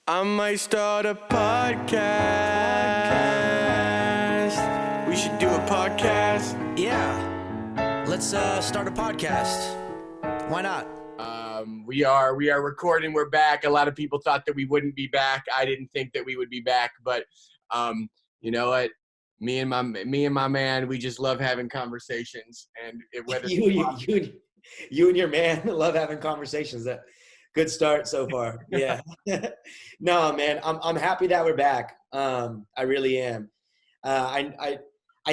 I might start a podcast. We should do a podcast. Yeah, let's start a podcast. Why not? We are recording. We're back. A lot of people thought that we wouldn't be back. I didn't think that we would be back, but you know what? Me and my man, we just love having conversations. And whether you and your man love having conversations. That good start so far. Yeah. No, man, I'm happy that we're back. I really am. I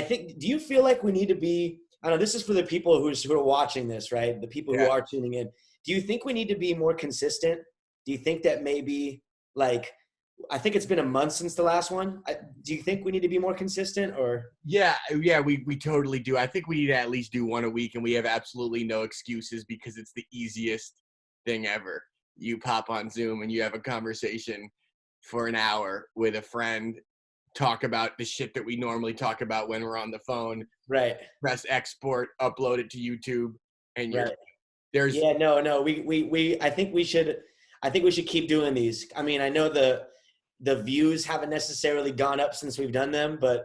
think. Do you feel like we need to be? I know this is for the people who are watching this, right? The people who are tuning in. Do you think we need to be more consistent? Do you think that maybe I think it's been a month since the last one. Do you think we need to be more consistent or? Yeah, we totally do. I think we need to at least do one a week, and we have absolutely no excuses because it's the easiest thing ever. You pop on Zoom and you have a conversation for an hour with a friend, talk about the shit that we normally talk about when we're on the phone. Right. Press export, upload it to YouTube, and you're right. There's we I think we should keep doing these. I mean, I know the views haven't necessarily gone up since we've done them, but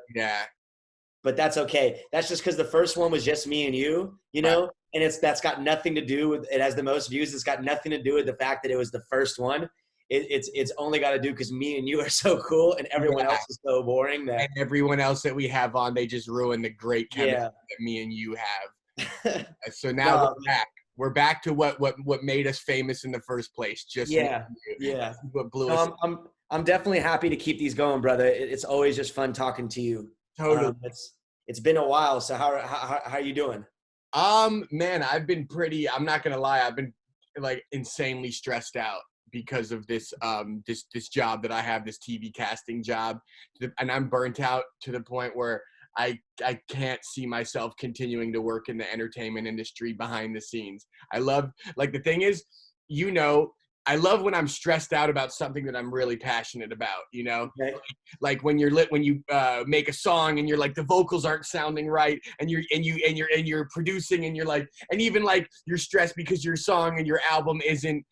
that's okay. That's just because the first one was just me and you know, and that's got nothing to do with it. Has the most views. It's got nothing to do with the fact that it was the first one. It's only got to do because me and you are so cool and everyone else is so boring. And everyone else that we have on, they just ruin the great chemistry that me and you have. So now we're back. We're back to what made us famous in the first place. Just what blew us. I'm definitely happy to keep these going, brother. It's always just fun talking to you. Totally. It's been a while. So how are you doing? Man, I've been I'm not gonna lie. I've been insanely stressed out because of this job that I have, this TV casting job, and I'm burnt out to the point where I can't see myself continuing to work in the entertainment industry behind the scenes. I love, the thing is, I love when I'm stressed out about something that I'm really passionate about, Okay. Like when you make a song and you're like, the vocals aren't sounding right and you're producing and you're stressed because your song and your album isn't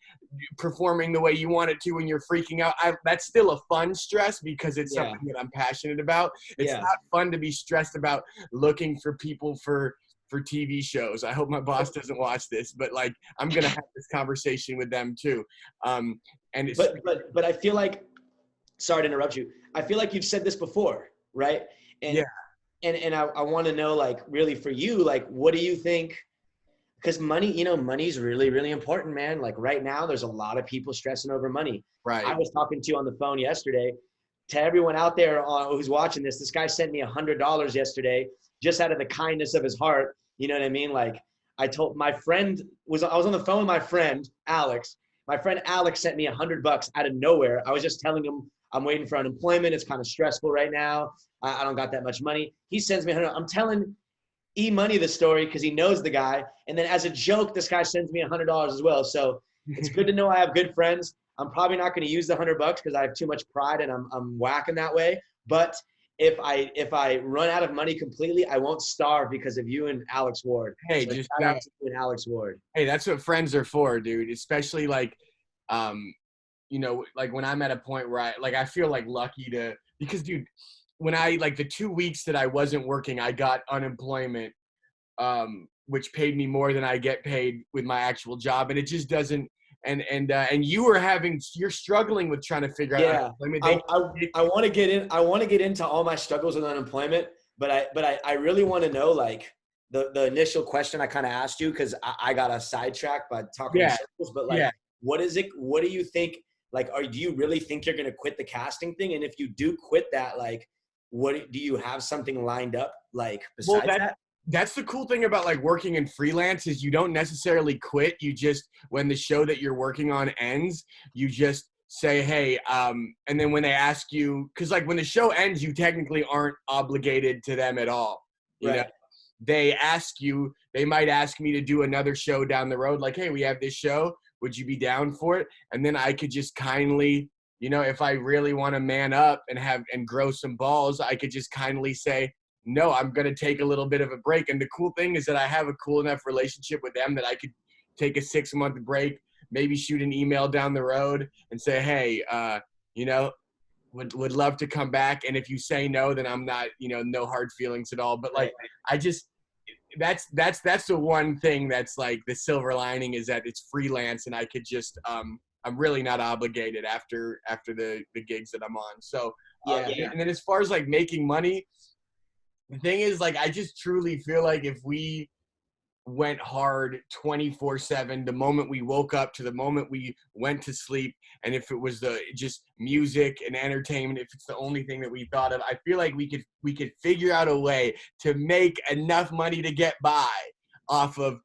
performing the way you want it to and you're freaking out. That's still a fun stress because it's something that I'm passionate about. It's not fun to be stressed about looking for people for TV shows. I hope my boss doesn't watch this, but I'm going to have this conversation with them too. And it's, but I feel like, sorry to interrupt you. I feel like you've said this before, right? And I want to know, really for you, what do you think? Because money's really, really important, man. Right now, there's a lot of people stressing over money. Right. I was talking to you on the phone yesterday. To everyone out there who's watching this guy sent me $100 yesterday, just out of the kindness of his heart. You know what I mean? I told my friend I was on the phone with my friend Alex. My friend Alex sent me $100 out of nowhere. I was just telling him I'm waiting for unemployment. It's kind of stressful right now. I don't got that much money. He sends me $100. I'm telling E-Money the story because he knows the guy. And then as a joke, this guy sends me $100 as well. So it's good to know I have good friends. I'm probably not going to use the $100 because I have too much pride and I'm whacking that way. But if I run out of money completely, I won't starve because of you and Alex Ward. Hey, so just shout out to you and Alex Ward. Hey, that's what friends are for, dude. Especially when I'm at a point where I feel lucky because dude, when the 2 weeks that I wasn't working, I got unemployment, which paid me more than I get paid with my actual job, and it just doesn't. And you're struggling with trying to figure out unemployment. I want to get in. I want to get into all my struggles with unemployment, but I really want to know the initial question I kind of asked you because I got a sidetracked by talking in circles. But what is it? What do you think? Do you really think you're gonna quit the casting thing? And if you do quit that, what do you have something lined up besides that? That's the cool thing about working in freelance is you don't necessarily quit. You just, when the show that you're working on ends, you just say, hey, and then when they ask you, because when the show ends, you technically aren't obligated to them at all. You know? They might ask me to do another show down the road. Hey, we have this show. Would you be down for it? And then I could just kindly, if I really want to man up and grow some balls, I could just kindly say, no, I'm going to take a little bit of a break. And the cool thing is that I have a cool enough relationship with them that I could take a 6-month break, maybe shoot an email down the road and say, hey, you know, would love to come back. And if you say no, then I'm not, no hard feelings at all. But like, I just, that's the one thing that's like the silver lining is that it's freelance and I could just, I'm really not obligated after the gigs that I'm on. So, and then as far as like making money, the thing is like, I just truly feel like if we went hard 24/7, the moment we woke up to the moment we went to sleep, and if it was just music and entertainment, if it's the only thing that we thought of, I feel like we could figure out a way to make enough money to get by off of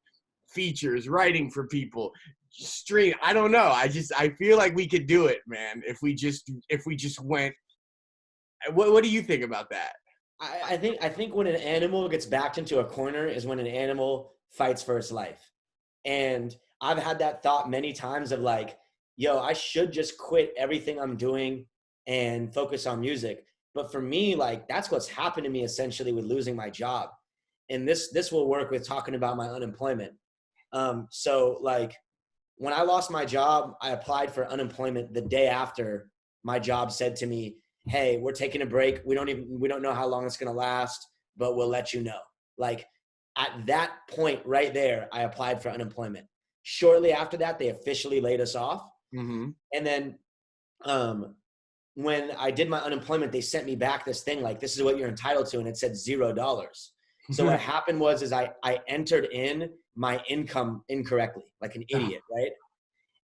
features, writing for people, stream. I don't know. I feel like we could do it, man. If we just went. What do you think about that? I think when an animal gets backed into a corner is when an animal fights for its life. And I've had that thought many times of like, yo, I should just quit everything I'm doing and focus on music. But for me, like, that's what's happened to me essentially with losing my job. And this will work with talking about my unemployment. So like when I lost my job, I applied for unemployment the day after my job said to me, hey, we're taking a break. We don't know how long it's going to last, but we'll let you know. Like at that point right there, I applied for unemployment. Shortly after that, they officially laid us off. Mm-hmm. And then when I did my unemployment, they sent me back this thing like, this is what you're entitled to. And it said $0. So what happened was I entered in my income incorrectly, like an idiot, right?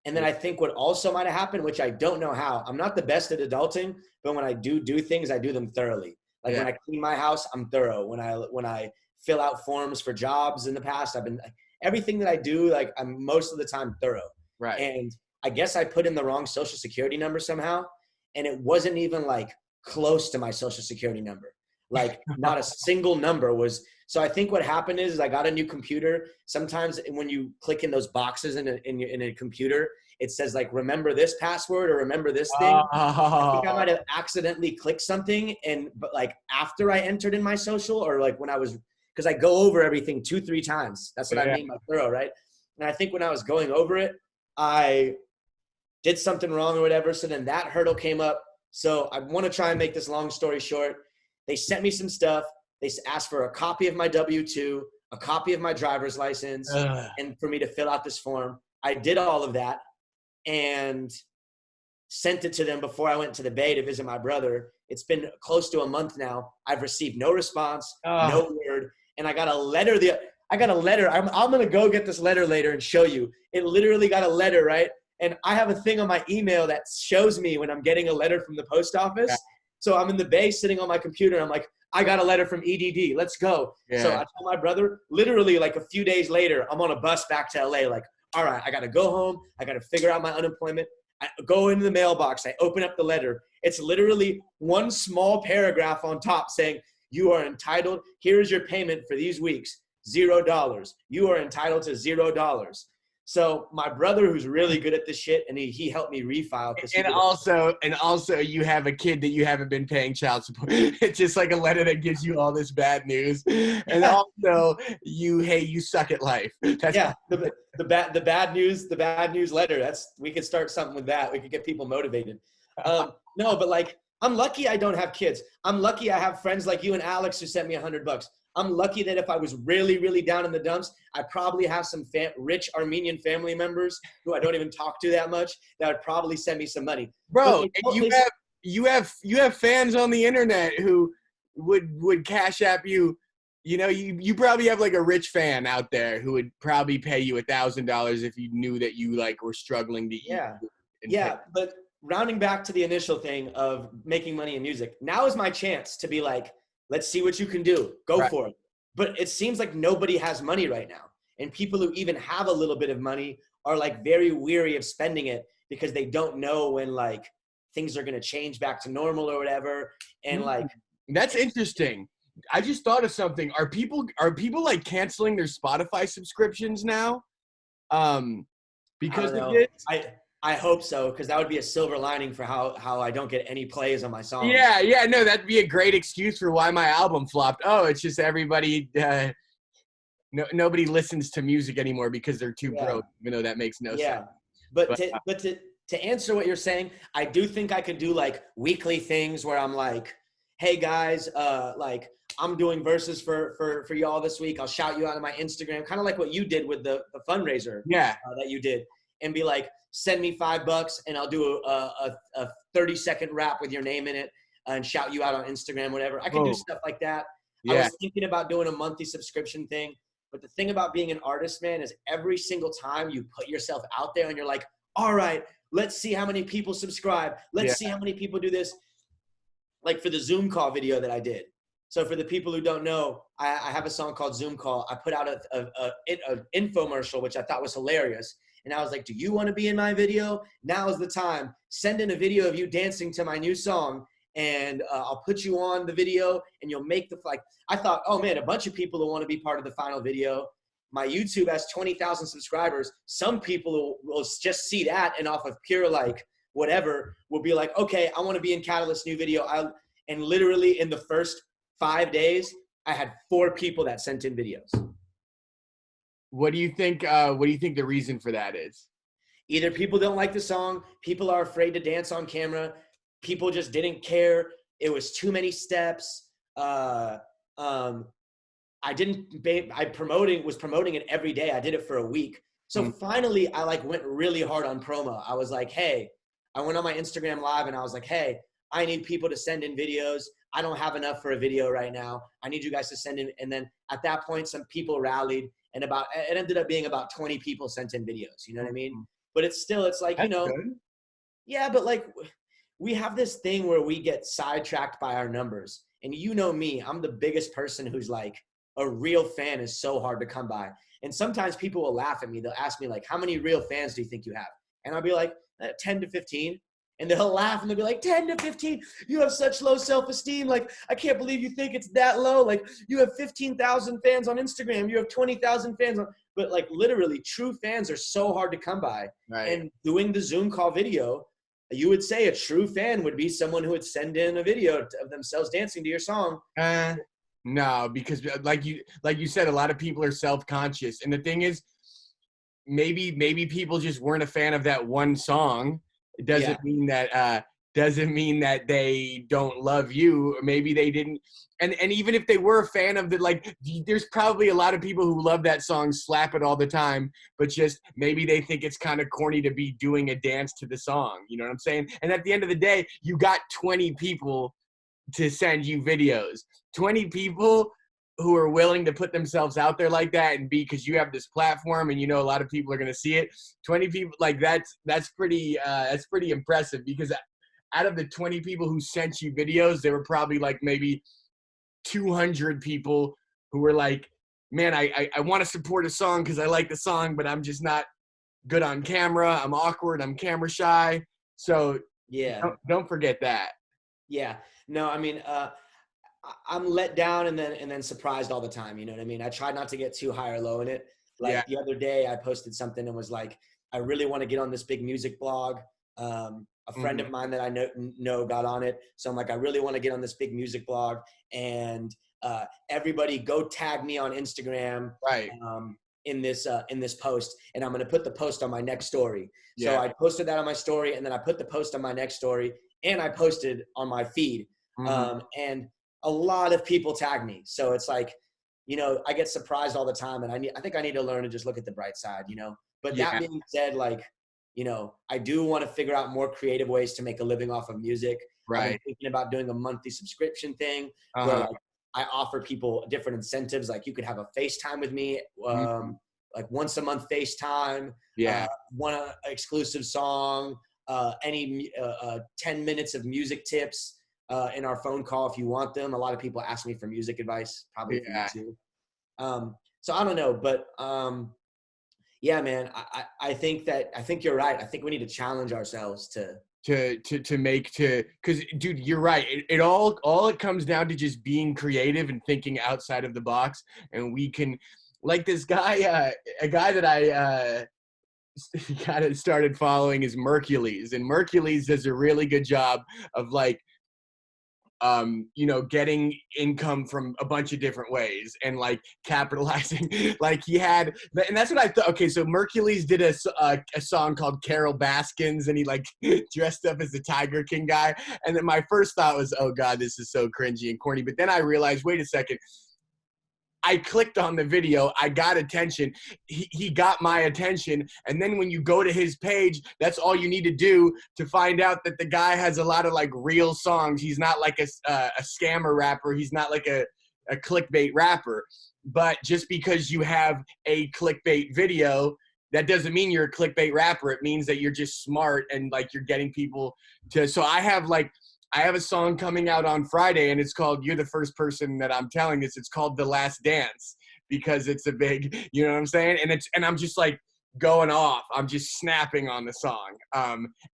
And then I think what also might have happened, which I don't know how, I'm not the best at adulting, but when I do things, I do them thoroughly. Like when I clean my house, I'm thorough. When I fill out forms for jobs in the past, I've been, everything that I do, like I'm most of the time thorough. Right. And I guess I put in the wrong social security number somehow. And it wasn't even like close to my social security number. Like not a single number was. So I think what happened is I got a new computer. Sometimes when you click in those boxes in a computer, it says like, remember this password or remember this thing. I think I might have accidentally clicked something. But like after I entered in my social or like when I was, because I go over everything 2-3 times. That's what I mean by thorough, right? And I think when I was going over it, I did something wrong or whatever. So then that hurdle came up. So I want to try and make this long story short. They sent me some stuff. They asked for a copy of my W-2, a copy of my driver's license, and for me to fill out this form. I did all of that and sent it to them before I went to the Bay to visit my brother. It's been close to a month now. I've received no response, no word. And I got a letter. I'm going to go get this letter later and show you. It literally got a letter, right? And I have a thing on my email that shows me when I'm getting a letter from the post office. Yeah. So I'm in the Bay sitting on my computer. And I'm like, I got a letter from EDD. Let's go. Yeah. So I told my brother, literally like a few days later, I'm on a bus back to LA. Like, all right, I got to go home. I got to figure out my unemployment. I go into the mailbox. I open up the letter. It's literally one small paragraph on top saying, you are entitled. Here's your payment for these weeks. $0. You are entitled to $0. So my brother, who's really good at this shit, and he helped me refile. And also, you have a kid that you haven't been paying child support. It's just like a letter that gives you all this bad news. And also, you suck at life. That's the bad news letter. We could start something with that. We could get people motivated. No, but like I'm lucky I don't have kids. I'm lucky I have friends like you and Alex who sent me $100. I'm lucky that if I was really, really down in the dumps, I probably have some rich Armenian family members who I don't even talk to that much that would probably send me some money. Bro, you have fans on the internet who would cash app you. You know, you probably have like a rich fan out there who would probably pay you $1,000 if you knew that you like were struggling to eat. Yeah. But rounding back to the initial thing of making money in music, now is my chance to be like, let's see what you can do. Go for it. But it seems like nobody has money right now. And people who even have a little bit of money are like very weary of spending it because they don't know when like things are going to change back to normal or whatever. And like, that's interesting. I just thought of something. Are people like canceling their Spotify subscriptions now? Because of it? I hope so, because that would be a silver lining for how I don't get any plays on my songs. Yeah, no, that'd be a great excuse for why my album flopped. Oh, it's just everybody, nobody listens to music anymore because they're too broke, even though that makes no sense. But to to answer what you're saying, I do think I could do like weekly things where I'm like, hey guys, like I'm doing verses for y'all this week. I'll shout you out on my Instagram, kind of like what you did with the fundraiser that you did, and be like, send me $5 and I'll do a 30-second rap with your name in it and shout you out on Instagram, whatever. I could do stuff like that. I was thinking about doing a monthly subscription thing. But the thing about being an artist, man, is every single time you put yourself out there and you're like, all right, let's see how many people subscribe. Let's see how many people do this. Like for the Zoom call video that I did. So for the people who don't know, I have a song called Zoom Call. I put out an infomercial, which I thought was hilarious. And I was like, do you want to be in my video? Now is the time. Send in a video of you dancing to my new song. And I'll put you on the video and you'll make the, like, I thought, oh man, a bunch of people will want to be part of the final video. My YouTube has 20,000 subscribers. Some people will just see that and off of pure, like, whatever, will be like, okay, I want to be in Catalyst's new video. And literally in the first 5 days, I had 4 people that sent in videos. What do you think the reason for that is? Either people don't like the song, people are afraid to dance on camera, people just didn't care. It was too many steps. I was promoting it every day. I did it for a week. So finally I like went really hard on promo. I was like, hey, I went on my Instagram live and I was like, hey, I need people to send in videos. I don't have enough for a video right now. I need you guys to send in. And then at that point, some people rallied and it ended up being about 20 people sent in videos. You know what I mean? But it's like, That's you know, good. Yeah, but like we have this thing where we get sidetracked by our numbers. And you know me, I'm the biggest person who's like, a real fan is so hard to come by. And sometimes people will laugh at me. They'll ask me like, how many real fans do you think you have? And I'll be like, 10 to 15. And they'll laugh and they'll be like, 10 to 15, you have such low self-esteem. Like, I can't believe you think it's that low. Like, you have 15,000 fans on Instagram. You have 20,000 fans on, but like literally true fans are so hard to come by. Right. And doing the Zoom call video, you would say a true fan would be someone who would send in a video of themselves dancing to your song. No, because like you said, a lot of people are self-conscious. And the thing is, maybe people just weren't a fan of that one song. It doesn't mean that they don't love you. Or maybe they didn't. And even if they were a fan of there's probably a lot of people who love that song, slap it all the time, but just maybe they think it's kind of corny to be doing a dance to the song. You know what I'm saying? And at the end of the day, you got 20 people to send you videos. 20 people who are willing to put themselves out there like that and because you have this platform and you know a lot of people are going to see it. 20 people, like that's pretty impressive, because out of the 20 people who sent you videos, there were probably like maybe 200 people who were like, man, I want to support a song because I like the song, but I'm just not good on camera. I'm awkward. I'm camera shy. So don't forget that. Yeah. No, I mean, I'm let down and then surprised all the time. You know what I mean? I try not to get too high or low in it. Like the other day I posted something and was like, I really want to get on this big music blog. A friend of mine that I know got on it. So I'm like, I really want to get on this big music blog, and everybody go tag me on Instagram. Right. In this post, and I'm going to put the post on my next story. So I posted that on my story, and then I put the post on my next story, and I posted on my feed. And a lot of people tag me. So it's like, you know, I get surprised all the time, and I think I need to learn to just look at the bright side, you know. But that being said, like, you know, I do want to figure out more creative ways to make a living off of music. Right. I've been thinking about doing a monthly subscription thing where like, I offer people different incentives. Like you could have a FaceTime with me, like once a month FaceTime, one exclusive song, any 10 minutes of music tips in our phone call if you want them. A lot of people ask me for music advice, probably for you too. So I don't know, but yeah, man, I think you're right. I think we need to challenge ourselves to because dude, you're right. It all it comes down to just being creative and thinking outside of the box. And we can, like this guy, a guy that I kind of started following is Mercules, and Mercules does a really good job of like you know, getting income from a bunch of different ways and like capitalizing. Like he had, and that's what I thought. Okay, so Mercules did a song called Carol Baskins, and he like dressed up as the Tiger King guy. And then my first thought was, oh God, this is so cringy and corny. But then I realized, wait a second. I clicked on the video. I got attention. He got my attention. And then when you go to his page, that's all you need to do to find out that the guy has a lot of like real songs. He's not like a scammer rapper. He's not like a clickbait rapper. But just because you have a clickbait video, that doesn't mean you're a clickbait rapper. It means that you're just smart and like you're getting people to. So I have a song coming out on Friday, and it's called, you're the first person that I'm telling this, it's called The Last Dance, because it's a big, you know what I'm saying? And I'm just like going off. I'm just snapping on the song.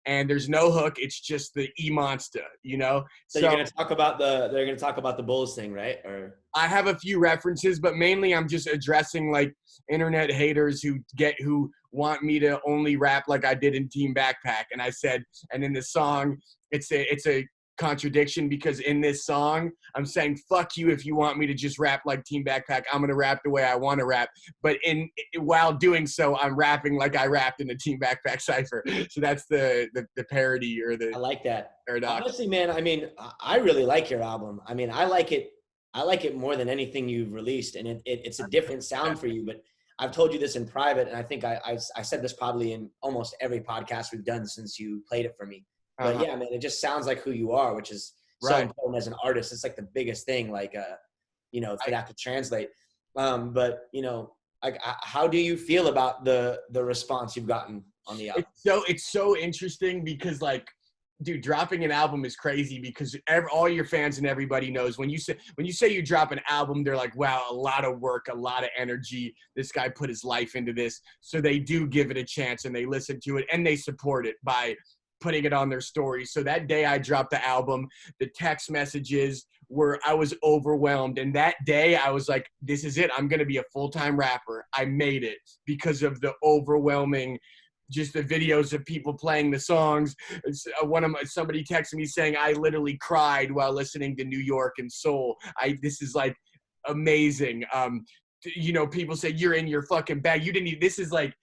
And there's no hook. It's just the E-monster, you know? So you're going to talk about they're going to talk about the Bulls thing, right? Or I have a few references, but mainly I'm just addressing like internet haters who want me to only rap like I did in Team Backpack. And I said, and in the song, it's a contradiction, because in this song I'm saying fuck you if you want me to just rap like Team Backpack. I'm gonna rap the way I want to rap, but while doing so I'm rapping like I rapped in the Team Backpack cipher. So that's the parody, or the I like that paradox. Honestly, man, I mean, I really like your album. I mean, I like it more than anything you've released, and it's a different sound for you. But I've told you this in private, and I think I said this probably in almost every podcast we've done since you played it for me. But yeah, man, it just sounds like who you are, which is so important as an artist. It's like the biggest thing, like, you know, for that to translate. But, you know, like, how do you feel about the response you've gotten on the album? It's so interesting because, like, dude, dropping an album is crazy, because all your fans and everybody knows when you say you drop an album, they're like, wow, a lot of work, a lot of energy. This guy put his life into this. So they do give it a chance, and they listen to it, and they support it by putting it on their stories. So that day I dropped the album, the text messages I was overwhelmed. And that day I was like, this is it. I'm going to be a full-time rapper. I made it because of the overwhelming, just the videos of people playing the songs. Somebody texted me saying, I literally cried while listening to New York and Soul. This is like amazing. You know, people say you're in your fucking bag. This is like,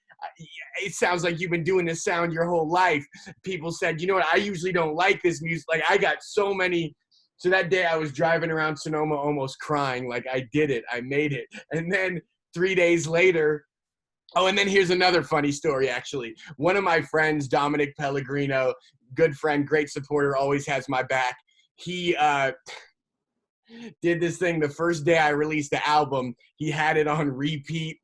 it sounds like you've been doing this sound your whole life. People said, you know what, I usually don't like this music. Like, I got so many. So that day I was driving around Sonoma almost crying, like, I did it, I made it. And then 3 days later, and then here's another funny story, actually. One of my friends, Dominic Pellegrino, good friend, great supporter, always has my back. He did this thing the first day I released the album. He had it on repeat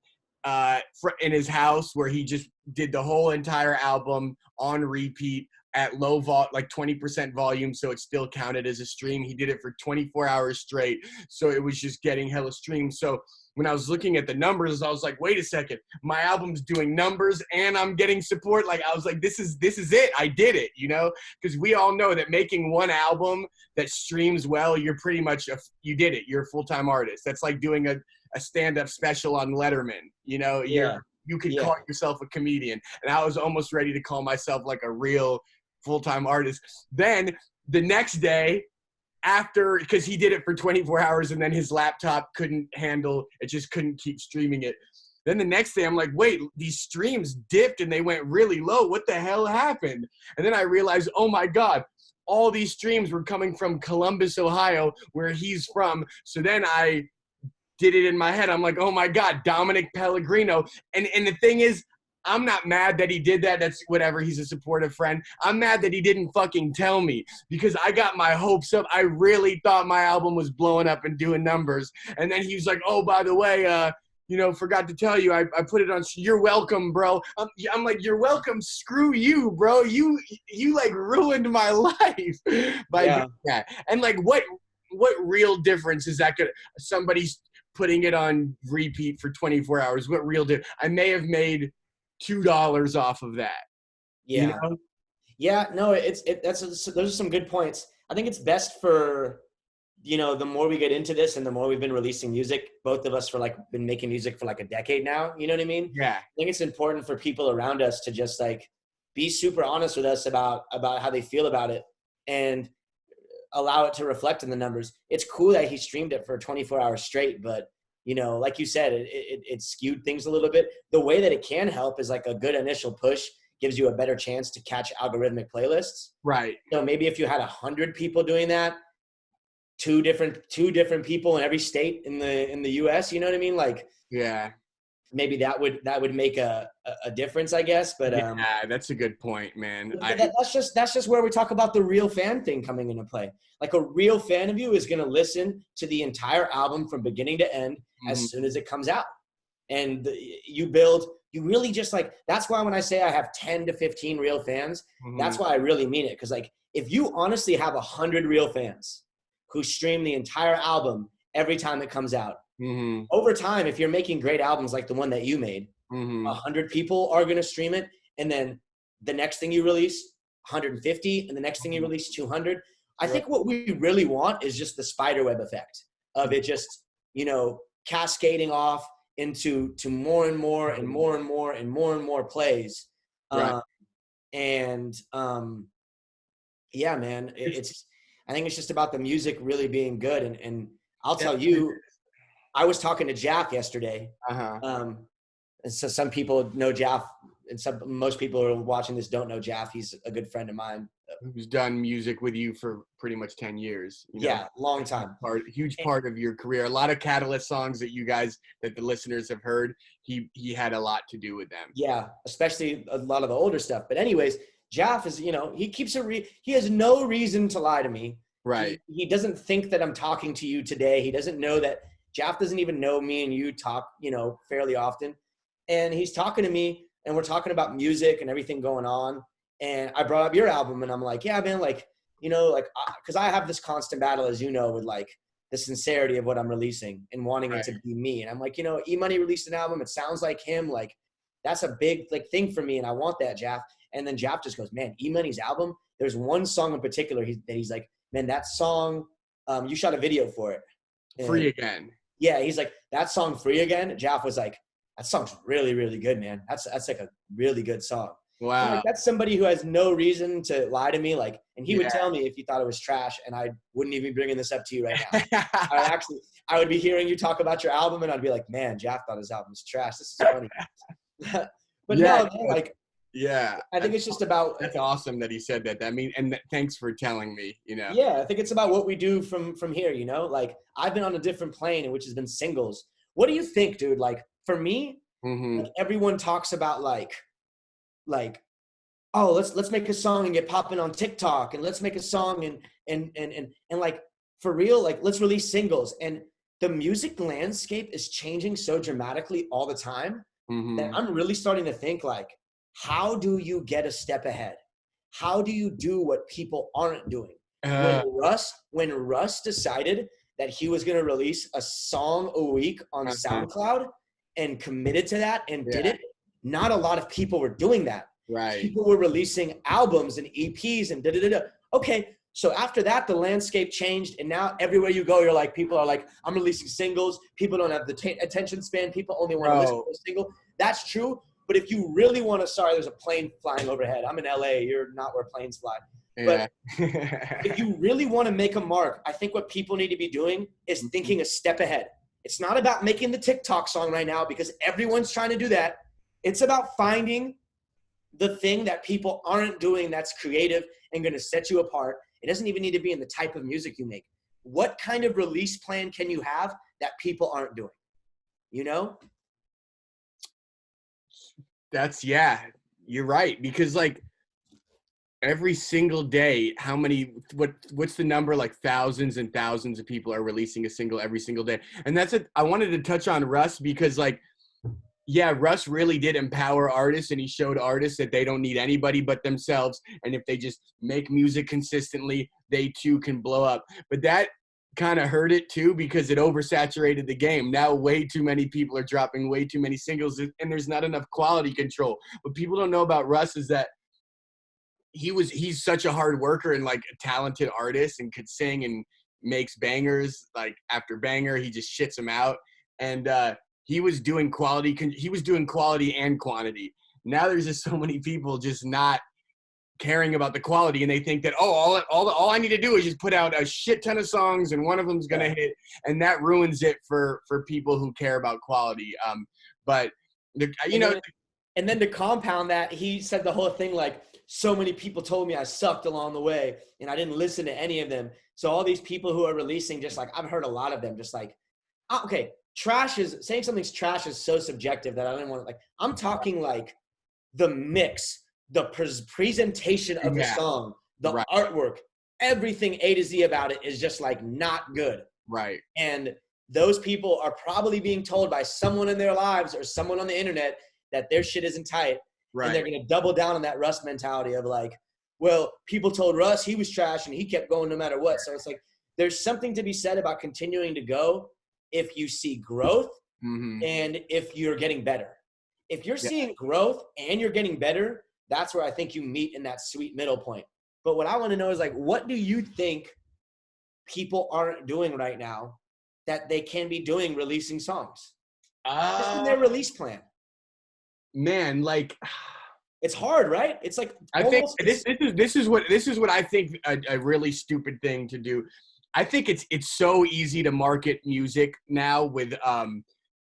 in his house, where he just did the whole entire album on repeat at low like 20% volume, so it still counted as a stream. He did it for 24 hours straight, so it was just getting hella streams. So when I was looking at the numbers, I was like, wait a second, my album's doing numbers and I'm getting support. Like, I was like, this is it. I did it, you know? Because we all know that making one album that streams well, you're pretty much you did it. You're a full-time artist. That's like doing a stand-up special on Letterman, you know? You could call yourself a comedian. And I was almost ready to call myself like a real full-time artist. Then the next day, because he did it for 24 hours and then his laptop couldn't handle it, just couldn't keep streaming it. Then the next day I'm like, wait, these streams dipped and they went really low. What the hell happened? And then I realized, oh my God, all these streams were coming from Columbus, Ohio, where he's from. So then I did it in my head. I'm like, oh my God, Dominic Pellegrino. And the thing is, I'm not mad that he did that. That's whatever. He's a supportive friend. I'm mad that he didn't fucking tell me, because I got my hopes up. I really thought my album was blowing up and doing numbers. And then he was like, oh, by the way, you know, forgot to tell you, I put it on. You're welcome, bro. I'm like, you're welcome. Screw you, bro. You like ruined my life by doing that. And like, what real difference is that somebody's putting it on repeat for 24 hours? What real difference? I may have made $2 off of that. Yeah. You know? Yeah, no, those are some good points. I think it's best for, you know, the more we get into this and the more we've been releasing music, both of us been making music for like a decade now, you know what I mean? Yeah. I think it's important for people around us to just like be super honest with us about how they feel about it. And allow it to reflect in the numbers. It's cool that he streamed it for 24 hours straight, but you know, like you said, it skewed things a little bit. The way that it can help is like a good initial push gives you a better chance to catch algorithmic playlists. Right. So maybe if you had 100 people doing that, two different people in every state in the US, you know what I mean? Like, yeah, maybe that would make a difference, I guess. But yeah, that's a good point, man. that's just where we talk about the real fan thing coming into play. Like a real fan of you is going to listen to the entire album from beginning to end as soon as it comes out. And you really just like, that's why when I say I have 10 to 15 real fans, that's why I really mean it. Cause like, if you honestly have 100 real fans who stream the entire album every time it comes out, over time, if you're making great albums like the one that you made, 100 people are going to stream it. And then the next thing you release, 150, and the next thing you release, 200. I think what we really want is just the spiderweb effect of it just, you know, cascading off into more and more and more and more and more and more plays. Right. Yeah, man, I think it's just about the music really being good. And I'll tell you, I was talking to Jaff yesterday. And so some people know Jaff, and most people who are watching this don't know Jaff. He's a good friend of mine. Who's done music with you for pretty much 10 years. You know? Yeah, long time. Huge part of your career. A lot of Catalyst songs that the listeners have heard, he had a lot to do with them. Yeah, especially a lot of the older stuff. But anyways, Jaff is, you know, he keeps he has no reason to lie to me. Right. He doesn't think that I'm talking to you today. He doesn't know that Jaff doesn't even know me and you talk, you know, fairly often. And he's talking to me and we're talking about music and everything going on. And I brought up your album and I'm like, yeah, man, like, you know, like, cause I have this constant battle, as you know, with like the sincerity of what I'm releasing and wanting it to be me. And I'm like, you know, E-Money released an album. It sounds like him. Like that's a big like thing for me. And I want that, Jaff. And then Jaff just goes, man, E-Money's album. There's one song in particular that he's like, man, that song, you shot a video for it. And Free Again. Yeah. He's like, that song Free Again. Jaff was like, that song's really, really good, man. That's like a really good song. Wow. Like, that's somebody who has no reason to lie to me. Like, and he would tell me if he thought it was trash, and I wouldn't even be bringing this up to you right now. I would be hearing you talk about your album, and I'd be like, man, Jaff thought his album was trash. This is funny. But no, man, like, I think it's just about. That's awesome that he said that. I mean, and thanks for telling me. You know. Yeah, I think it's about what we do from here. You know, like I've been on a different plane, which has been singles. What do you think, dude? Like for me, like, everyone talks about like, oh, let's make a song and get popping on TikTok, and let's make a song and like for real, like let's release singles. And the music landscape is changing so dramatically all the time that I'm really starting to think like, how do you get a step ahead? How do you do what people aren't doing? When Russ decided that he was going to release a song a week on SoundCloud and committed to that and did it, not a lot of people were doing that. Right. People were releasing albums and EPs and da-da-da-da. Okay, so after that, the landscape changed, and now everywhere you go, you're like, people are like, I'm releasing singles. People don't have the attention span. People only want to listen to a single. That's true, but if you really want to, sorry, there's a plane flying overhead. I'm in LA. You're not where planes fly. Yeah. But if you really want to make a mark, I think what people need to be doing is thinking a step ahead. It's not about making the TikTok song right now because everyone's trying to do that. It's about finding the thing that people aren't doing that's creative and going to set you apart. It doesn't even need to be in the type of music you make. What kind of release plan can you have that people aren't doing? You know? You're right. Because like every single day, what's the number? Like thousands and thousands of people are releasing a single every single day. And that's it. I wanted to touch on Russ because like, yeah, Russ really did empower artists, and he showed artists that they don't need anybody but themselves. And if they just make music consistently, they too can blow up. But that kind of hurt it too because it oversaturated the game. Now way too many people are dropping way too many singles, and there's not enough quality control. What people don't know about Russ is that he's such a hard worker and like a talented artist and could sing and makes bangers like after banger. He just shits them out. And he was doing quality and quantity. Now there's just so many people just not caring about the quality, and they think that all I need to do is just put out a shit ton of songs and one of them's gonna hit, and that ruins it for people who care about quality. But and then to compound that, he said the whole thing like, so many people told me I sucked along the way and I didn't listen to any of them. So all these people who are releasing, just like, I've heard a lot of them just like, okay, saying something's trash is so subjective that I don't want to, like, I'm talking like the mix, the presentation of the song, the artwork, everything A to Z about it is just like not good. Right. And those people are probably being told by someone in their lives or someone on the internet that their shit isn't tight. Right. And they're going to double down on that Russ mentality of like, well, people told Russ he was trash and he kept going no matter what. So it's like, there's something to be said about continuing to go if you see growth and if you're getting better. If you're seeing growth and you're getting better, that's where I think you meet in that sweet middle point. But what I want to know is like, what do you think people aren't doing right now that they can be doing releasing songs? Just in their release plan. Man, like, it's hard, right? It's like, I think this is what I think a really stupid thing to do. I think it's so easy to market music now with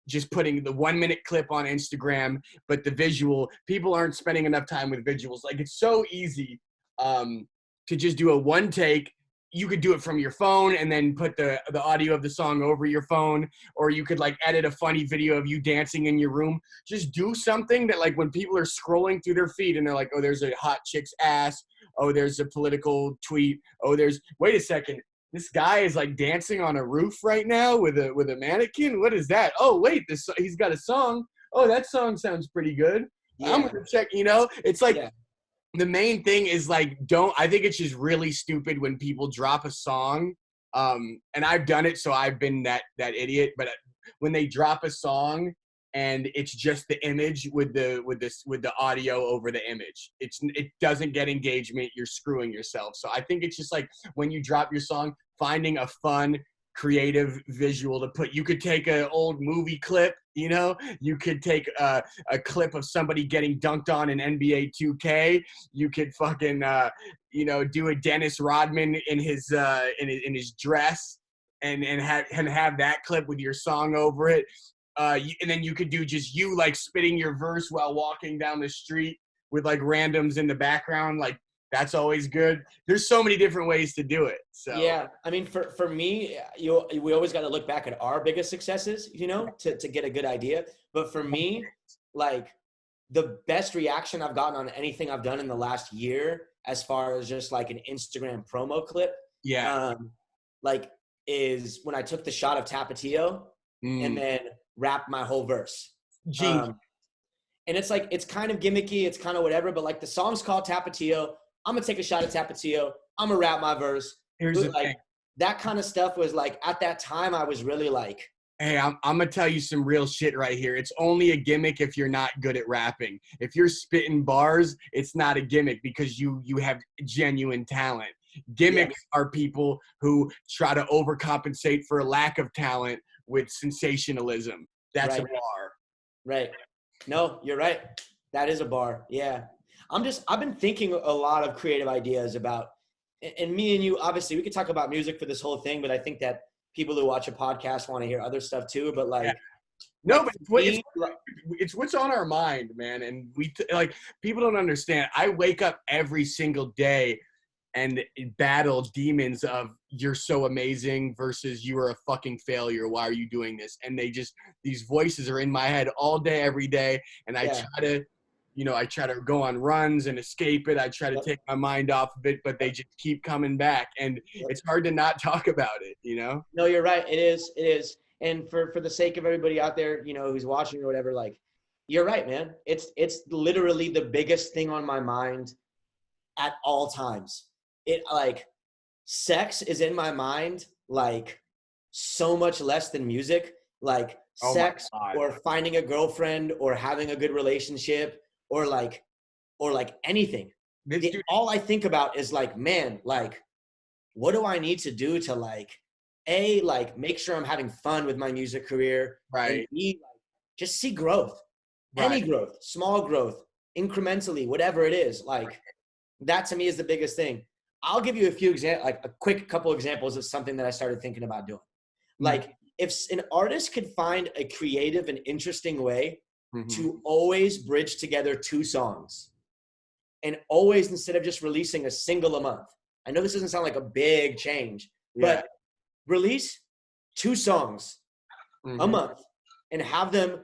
just putting the 1 minute clip on Instagram, but the visual, people aren't spending enough time with visuals. Like, it's so easy to just do a one take. You could do it from your phone and then put the audio of the song over your phone, or you could like edit a funny video of you dancing in your room. Just do something that, like, when people are scrolling through their feed and they're like, oh, there's a hot chick's ass. Oh, there's a political tweet. Oh, wait a second. This guy is like dancing on a roof right now with a mannequin. What is that? Oh, wait, he's got a song. Oh, that song sounds pretty good. Yeah. I'm going to check, it's like, the main thing is like, I think it's just really stupid when people drop a song. And I've done it, so I've been that idiot. But when they drop a song and it's just the image with the audio over the image, it doesn't get engagement. You're screwing yourself. So I think it's just like, when you drop your song, finding a fun, creative visual to put. You could take an old movie clip, you could take a clip of somebody getting dunked on in NBA 2K. You could fucking do a Dennis Rodman in his dress and have that clip with your song over it. And then you could do just you like spitting your verse while walking down the street with like randoms in the background. Like, that's always good. There's so many different ways to do it. So yeah, I mean, for me, we always got to look back at our biggest successes, to get a good idea. But for me, like, the best reaction I've gotten on anything I've done in the last year, as far as just like an Instagram promo clip, is when I took the shot of Tapatio and then rapped my whole verse. And it's like, it's kind of gimmicky, it's kind of whatever, but like, the song's called Tapatio. I'm gonna take a shot at Tapatio. I'm gonna rap my verse. Here's the thing. That kind of stuff was like, at that time, I was really like, hey, I'm gonna tell you some real shit right here. It's only a gimmick if you're not good at rapping. If you're spitting bars, it's not a gimmick because you have genuine talent. Gimmicks are people who try to overcompensate for a lack of talent with sensationalism. That's a bar. Right. No, you're right. That is a bar. Yeah. I've been thinking a lot of creative ideas about, and me and you, obviously we could talk about music for this whole thing, but I think that people who watch a podcast want to hear other stuff too. But like, no, but it's what's on our mind, man. And people don't understand. I wake up every single day and battle demons of you're so amazing versus you are a fucking failure. Why are you doing this? And these voices are in my head all day, every day. And I try to go on runs and escape it. I try to take my mind off of it, but they just keep coming back. And it's hard to not talk about it, No, you're right. It is. And for the sake of everybody out there, who's watching or whatever, like, you're right, man. It's literally the biggest thing on my mind at all times. It like, sex is in my mind, like, so much less than music, like sex or finding a girlfriend or having a good relationship or like anything. All I think about is like, man, like, what do I need to do to like, A, like, make sure I'm having fun with my music career, right? And B, like, just see growth, any growth, small growth, incrementally, whatever it is. Like, that to me is the biggest thing. I'll give you a few examples, like a quick couple examples of something that I started thinking about doing. Like if an artist could find a creative and interesting way to always bridge together 2 songs, and always, instead of just releasing a single a month. I know this doesn't sound like a big change, but release 2 songs a month and have them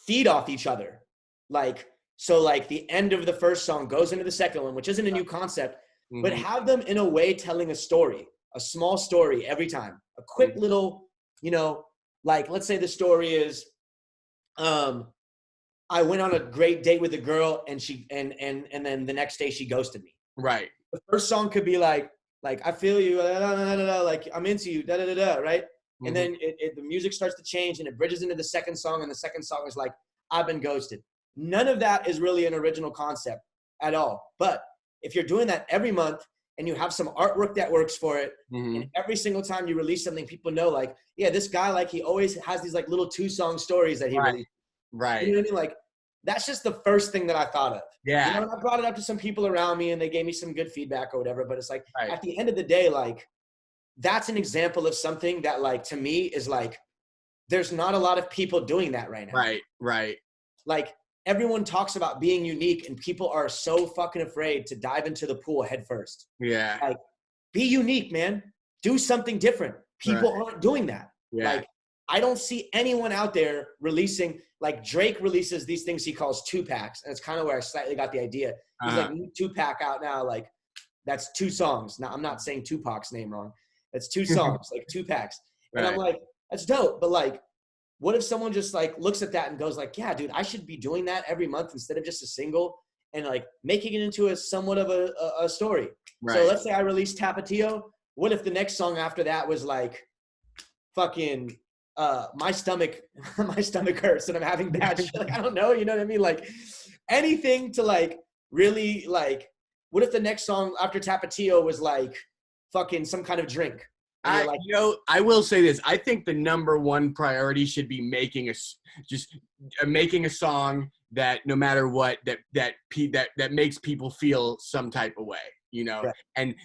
feed off each other. Like, so like the end of the first song goes into the second one, which isn't a new concept, but have them in a way telling a story, a small story every time, a quick little, you know, like let's say the story is, I went on a great date with a girl and she, and then the next day she ghosted me. Right. The first song could be like I feel you, like I'm into you, right? And then the music starts to change and it bridges into the second song, and the second song is like, I've been ghosted. None of that is really an original concept at all. But if you're doing that every month and you have some artwork that works for it, and every single time you release something, people know like, yeah, this guy, like he always has these like little 2-song stories that he releases. Right. You know what I mean? Like, that's just the first thing that I thought of. Yeah. You know, and I brought it up to some people around me and they gave me some good feedback or whatever. But it's like, at the end of the day, like, that's an example of something that, like, to me is like, there's not a lot of people doing that right now. Right. Right. Like, everyone talks about being unique and people are so fucking afraid to dive into the pool head first. Yeah. Like, be unique, man. Do something different. People aren't doing that. Yeah. Like, I don't see anyone out there releasing, like Drake releases these things he calls 2-packs. And it's kind of where I slightly got the idea. He's like, 2-pack out now. Like, that's 2 songs. Now, I'm not saying Tupac's name wrong. That's 2 songs, like 2-packs. And I'm like, that's dope. But like, what if someone just like looks at that and goes like, yeah, dude, I should be doing that every month instead of just a single, and like making it into a somewhat of a story. Right. So let's say I release Tapatio. What if the next song after that was like fucking my stomach hurts and I'm having bad shit. Like, I don't know, you know what I mean? Like anything to like really like, what if the next song after Tapatio was like fucking some kind of drink? Like, you know, I will say this. I think the number one priority should be making a song that no matter what, that makes people feel some type of way, you know? Right. And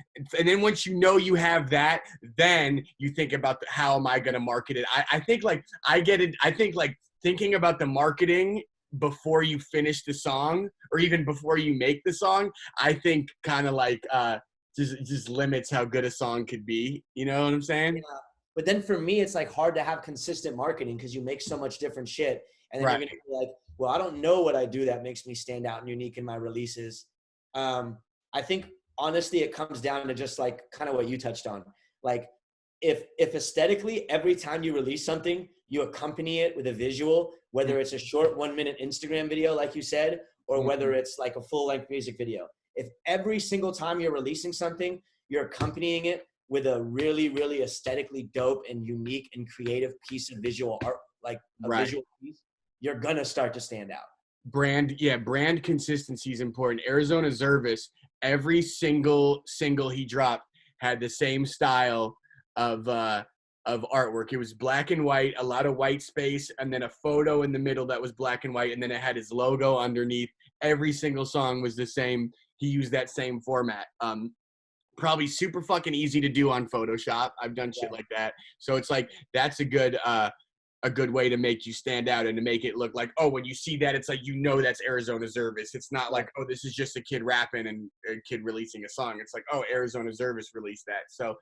then once you know you have that, then you think about how am I going to market it? I think like, I get it. I think like thinking about the marketing before you finish the song or even before you make the song, I think kind of like, just limits how good a song could be. You know what I'm saying? Yeah. But then for me, it's like hard to have consistent marketing because you make so much different shit. And then you're going to be like, well, I don't know what I do that makes me stand out and unique in my releases. I think honestly, it comes down to just like kind of what you touched on. Like if aesthetically, every time you release something, you accompany it with a visual, whether it's a short 1-minute Instagram video, like you said, or whether it's like a full length music video. If every single time you're releasing something, you're accompanying it with a really, really aesthetically dope and unique and creative piece of visual art, like a visual piece, you're going to start to stand out. Brand consistency is important. Arizona Zervis, every single he dropped had the same style of artwork. It was black and white, a lot of white space, and then a photo in the middle that was black and white, and then it had his logo underneath. Every single song was the same. He used that same format. Probably super fucking easy to do on Photoshop. I've done shit like that. So it's like, that's a good way to make you stand out and to make it look like, oh, when you see that, it's like, you know, that's Arizona Zervis. It's not like, oh, this is just a kid rapping and a kid releasing a song. It's like, oh, Arizona Zervis released that. So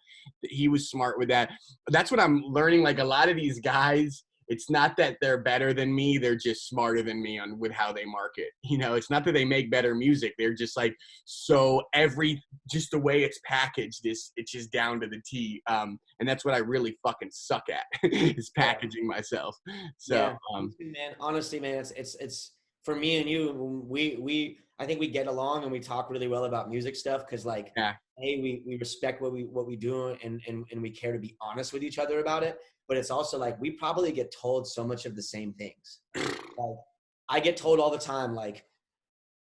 he was smart with that. That's what I'm learning. Like a lot of these guys, it's not that they're better than me. They're just smarter than me with how they market. You know, it's not that they make better music. They're just like, so just the way it's packaged, it's just down to the T. And that's what I really fucking suck at is packaging myself. So, man, honestly, man, it's for me and you, I think we get along and we talk really well about music stuff. Cause like, hey, we respect what we do and we care to be honest with each other about it. But it's also like, we probably get told so much of the same things. Like, I get told all the time, like,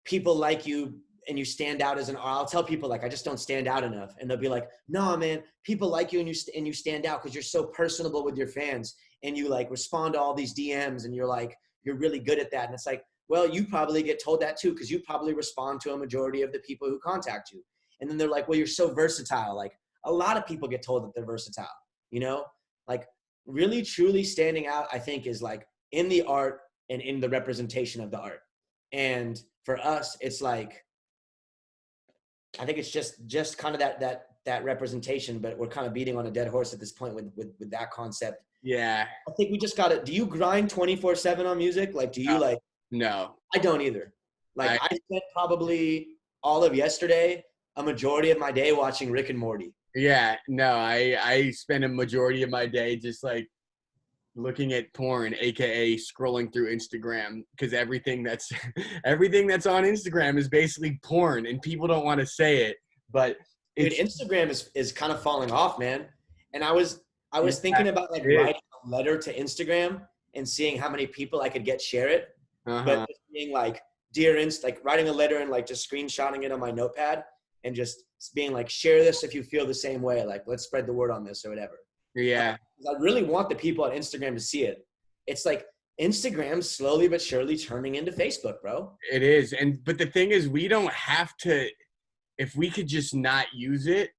people like you and you stand out as an artist. I'll tell people like, I just don't stand out enough. And they'll be like, no, man, people like you and you stand out because you're so personable with your fans and you like respond to all these DMs and you're like, you're really good at that. And it's like, Well, you probably get told that too, because you probably respond to a majority of the people who contact you. And then they're like, well, you're so versatile. Like a lot of people get told that they're versatile, you know, like really truly standing out, I think, is like in the art and in the representation of the art. And for us, it's like, I think it's just kind of that representation, but we're kind of beating on a dead horse at this point with that concept. Yeah. I think we just got to, do you grind 24/7 on music? Like, do you like, No. I don't either. Like I spent probably all of yesterday, a majority of my day watching Rick and Morty. Yeah, no, I spend a majority of my day just like looking at porn, aka scrolling through Instagram, because everything that's on Instagram is basically porn, and people don't want to say it, but dude, Instagram is kind of falling off, man. And I was thinking about like writing a letter to Instagram and seeing how many people I could get share it, but just being like, dear like writing a letter and like just screenshotting it on my notepad and just being like, share this if you feel the same way. Like, let's spread the word on this or whatever. Yeah. I really want the people on Instagram to see it. It's like Instagram's slowly but surely turning into Facebook, bro. It is. But the thing is, we don't have to, if we could just not use it,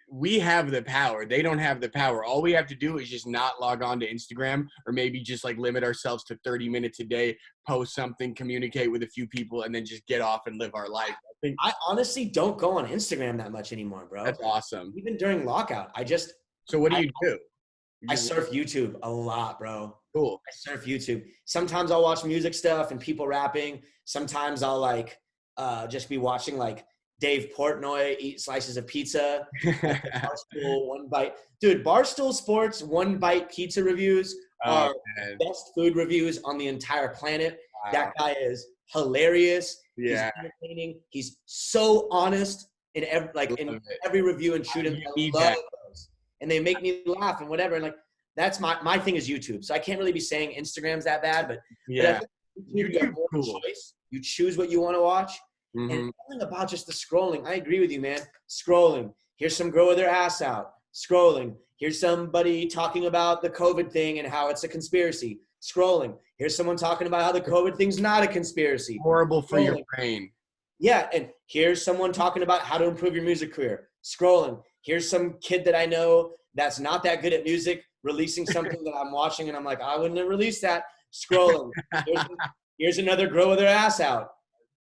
we have the power. They don't have the power. All we have to do is just not log on to Instagram, or maybe just like limit ourselves to 30 minutes a day, post something, communicate with a few people, and then just get off and live our life. I honestly don't go on Instagram that much anymore, bro. That's awesome. Even during lockout, So what do you do? I surf YouTube a lot, bro. Cool. I surf YouTube. Sometimes I'll watch music stuff and people rapping. Sometimes I'll like just be watching like Dave Portnoy eat slices of pizza. Barstool One Bite. Dude, Barstool Sports One Bite pizza reviews are the best food reviews on the entire planet. Wow. That guy is hilarious. Yeah. He's entertaining. He's so honest in every review and shoot him. I love those. And they make me laugh and whatever. And like, that's my thing is YouTube. So I can't really be saying Instagram's that bad, but yeah, you have more choice. You choose what you want to watch. Mm-hmm. And something about just the scrolling. I agree with you, man. Scrolling. Here's some girl with their ass out. Scrolling. Here's somebody talking about the COVID thing and how it's a conspiracy. Scrolling. Here's someone talking about how the COVID thing's not a conspiracy. Horrible for your brain. Yeah, and here's someone talking about how to improve your music career. Scrolling. Here's some kid that I know that's not that good at music releasing something that I'm watching, and I'm like, I wouldn't have released that. Scrolling. Here's another girl with her ass out.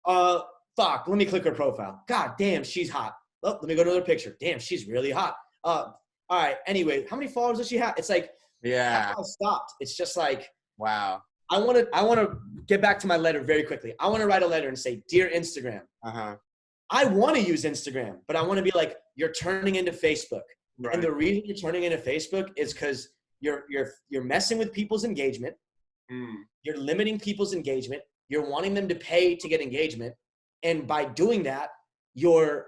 Fuck, let me click her profile. God damn, she's hot. Oh, let me go to another picture. Damn, she's really hot. All right, anyway, how many followers does she have? It's like, yeah, I stopped. It's just like, wow. I want to get back to my letter very quickly. I want to write a letter and say, dear Instagram. I want to use Instagram, but I want to be like, you're turning into Facebook. Right. And the reason you're turning into Facebook is because you're messing with people's engagement. You're limiting people's engagement. You're wanting them to pay to get engagement. And by doing that, you're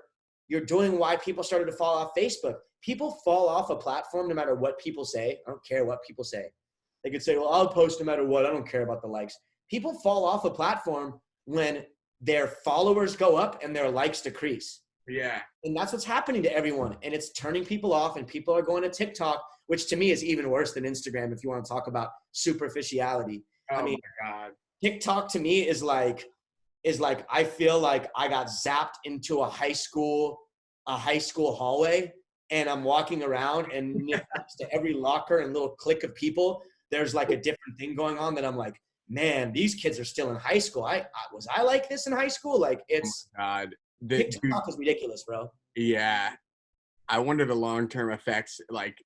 doing why people started to fall off Facebook. People fall off a platform no matter what people say. I don't care what people say. They could say, well, I'll post no matter what. I don't care about the likes. People fall off a platform when their followers go up and their likes decrease. Yeah. And that's what's happening to everyone. And it's turning people off, and people are going to TikTok, which to me is even worse than Instagram if you want to talk about superficiality. Oh my God. TikTok to me is like I feel like I got zapped into a high school hallway, and I'm walking around, and next to every locker and little clique of people, there's like a different thing going on that I'm like, man, these kids are still in high school. Was I like this in high school? Like, it's oh my God. TikTok is ridiculous, bro. Yeah. I wonder the long-term effects, like,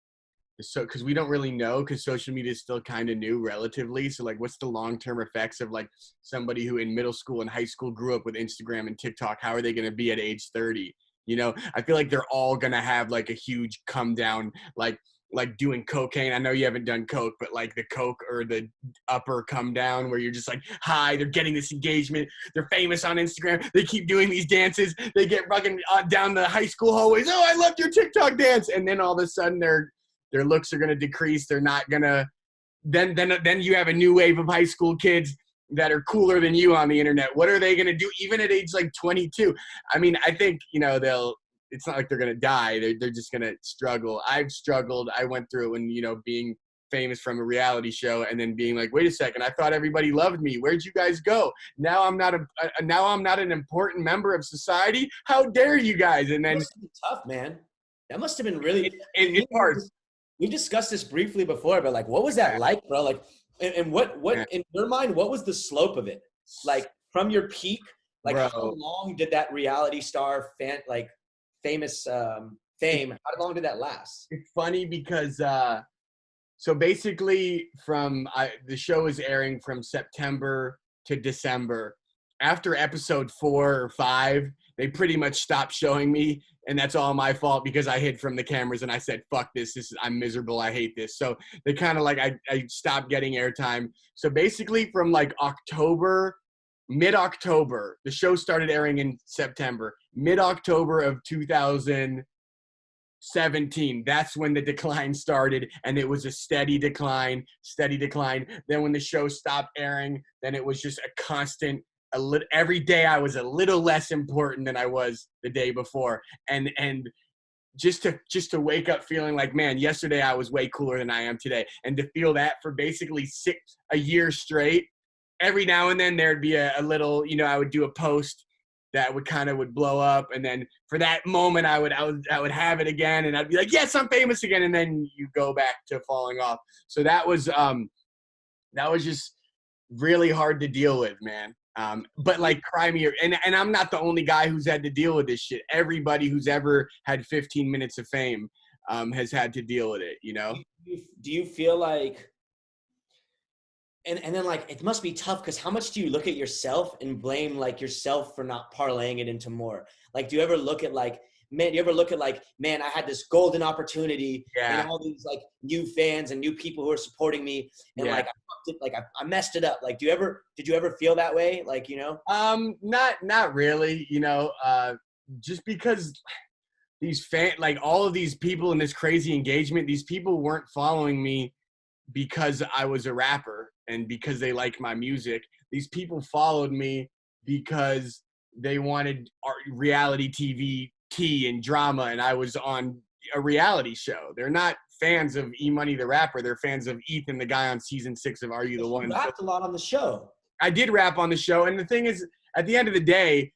so, because we don't really know, because social media is still kind of new relatively. So like, what's the long-term effects of like somebody who in middle school and high school grew up with Instagram and TikTok? How are they going to be at age 30? You know, I feel like they're all going to have like a huge come down, like doing cocaine. I know you haven't done coke, but like the coke or the upper come down where you're just like, hi, they're getting this engagement. They're famous on Instagram. They keep doing these dances. They get fucking down the high school hallways. Oh, I loved your TikTok dance. And then all of a sudden their looks are going to decrease. They're not going to, then you have a new wave of high school kids that are cooler than you on the internet. What are they going to do even at age like 22? I mean, I think, you know, it's not like they're going to die. They're just going to struggle. I've struggled. I went through it when, you know, being famous from a reality show, and then being like, wait a second, I thought everybody loved me. Where'd you guys go? Now I'm not an important member of society. How dare you guys? And then That must have been tough, man. That must have been really. it's hard. We discussed this briefly before, but like, what was that like, bro? Like, and what in your mind, what was the slope of it? Like from your peak, like Bro. how long did that reality star famous fame? How long did that last? It's funny because so basically the show is airing from September to December. After episode 4 or 5, they pretty much stopped showing me, and that's all my fault because I hid from the cameras and I said, fuck this, I'm miserable, I hate this. So they kind of like, I stopped getting airtime. So basically from like mid-October, the show started airing in September, mid-October of 2017, that's when the decline started, and it was a steady decline. Then when the show stopped airing, then it was just a constant, every day I was a little less important than I was the day before. And just to wake up feeling like, man, yesterday I was way cooler than I am today. And to feel that for basically a year straight, every now and then there'd be a little, I would do a post that would blow up, and then for that moment I would have it again, and I'd be like, yes, I'm famous again, and then you go back to falling off. So that was just really hard to deal with, man. But like, cry me, and I'm not the only guy who's had to deal with this shit. Everybody who's ever had 15 minutes of fame has had to deal with it, Do you feel like, and then like, it must be tough because how much do you look at yourself and blame like yourself for not parlaying it into more? Like, do you ever look at like, man, I had this golden opportunity and all these like new fans and new people who are supporting me, and like I fucked it, like I messed it up. Like, did you ever feel that way? Like, Not really, just because these like all of these people in this crazy engagement, these people weren't following me because I was a rapper and because they liked my music. These people followed me because they wanted reality TV tea and drama, and I was on a reality show. They're not fans of E-Money the rapper. They're fans of Ethan, the guy on season 6 of Are You the One? You rapped a lot on the show. I did rap on the show, and the thing is, at the end of the day,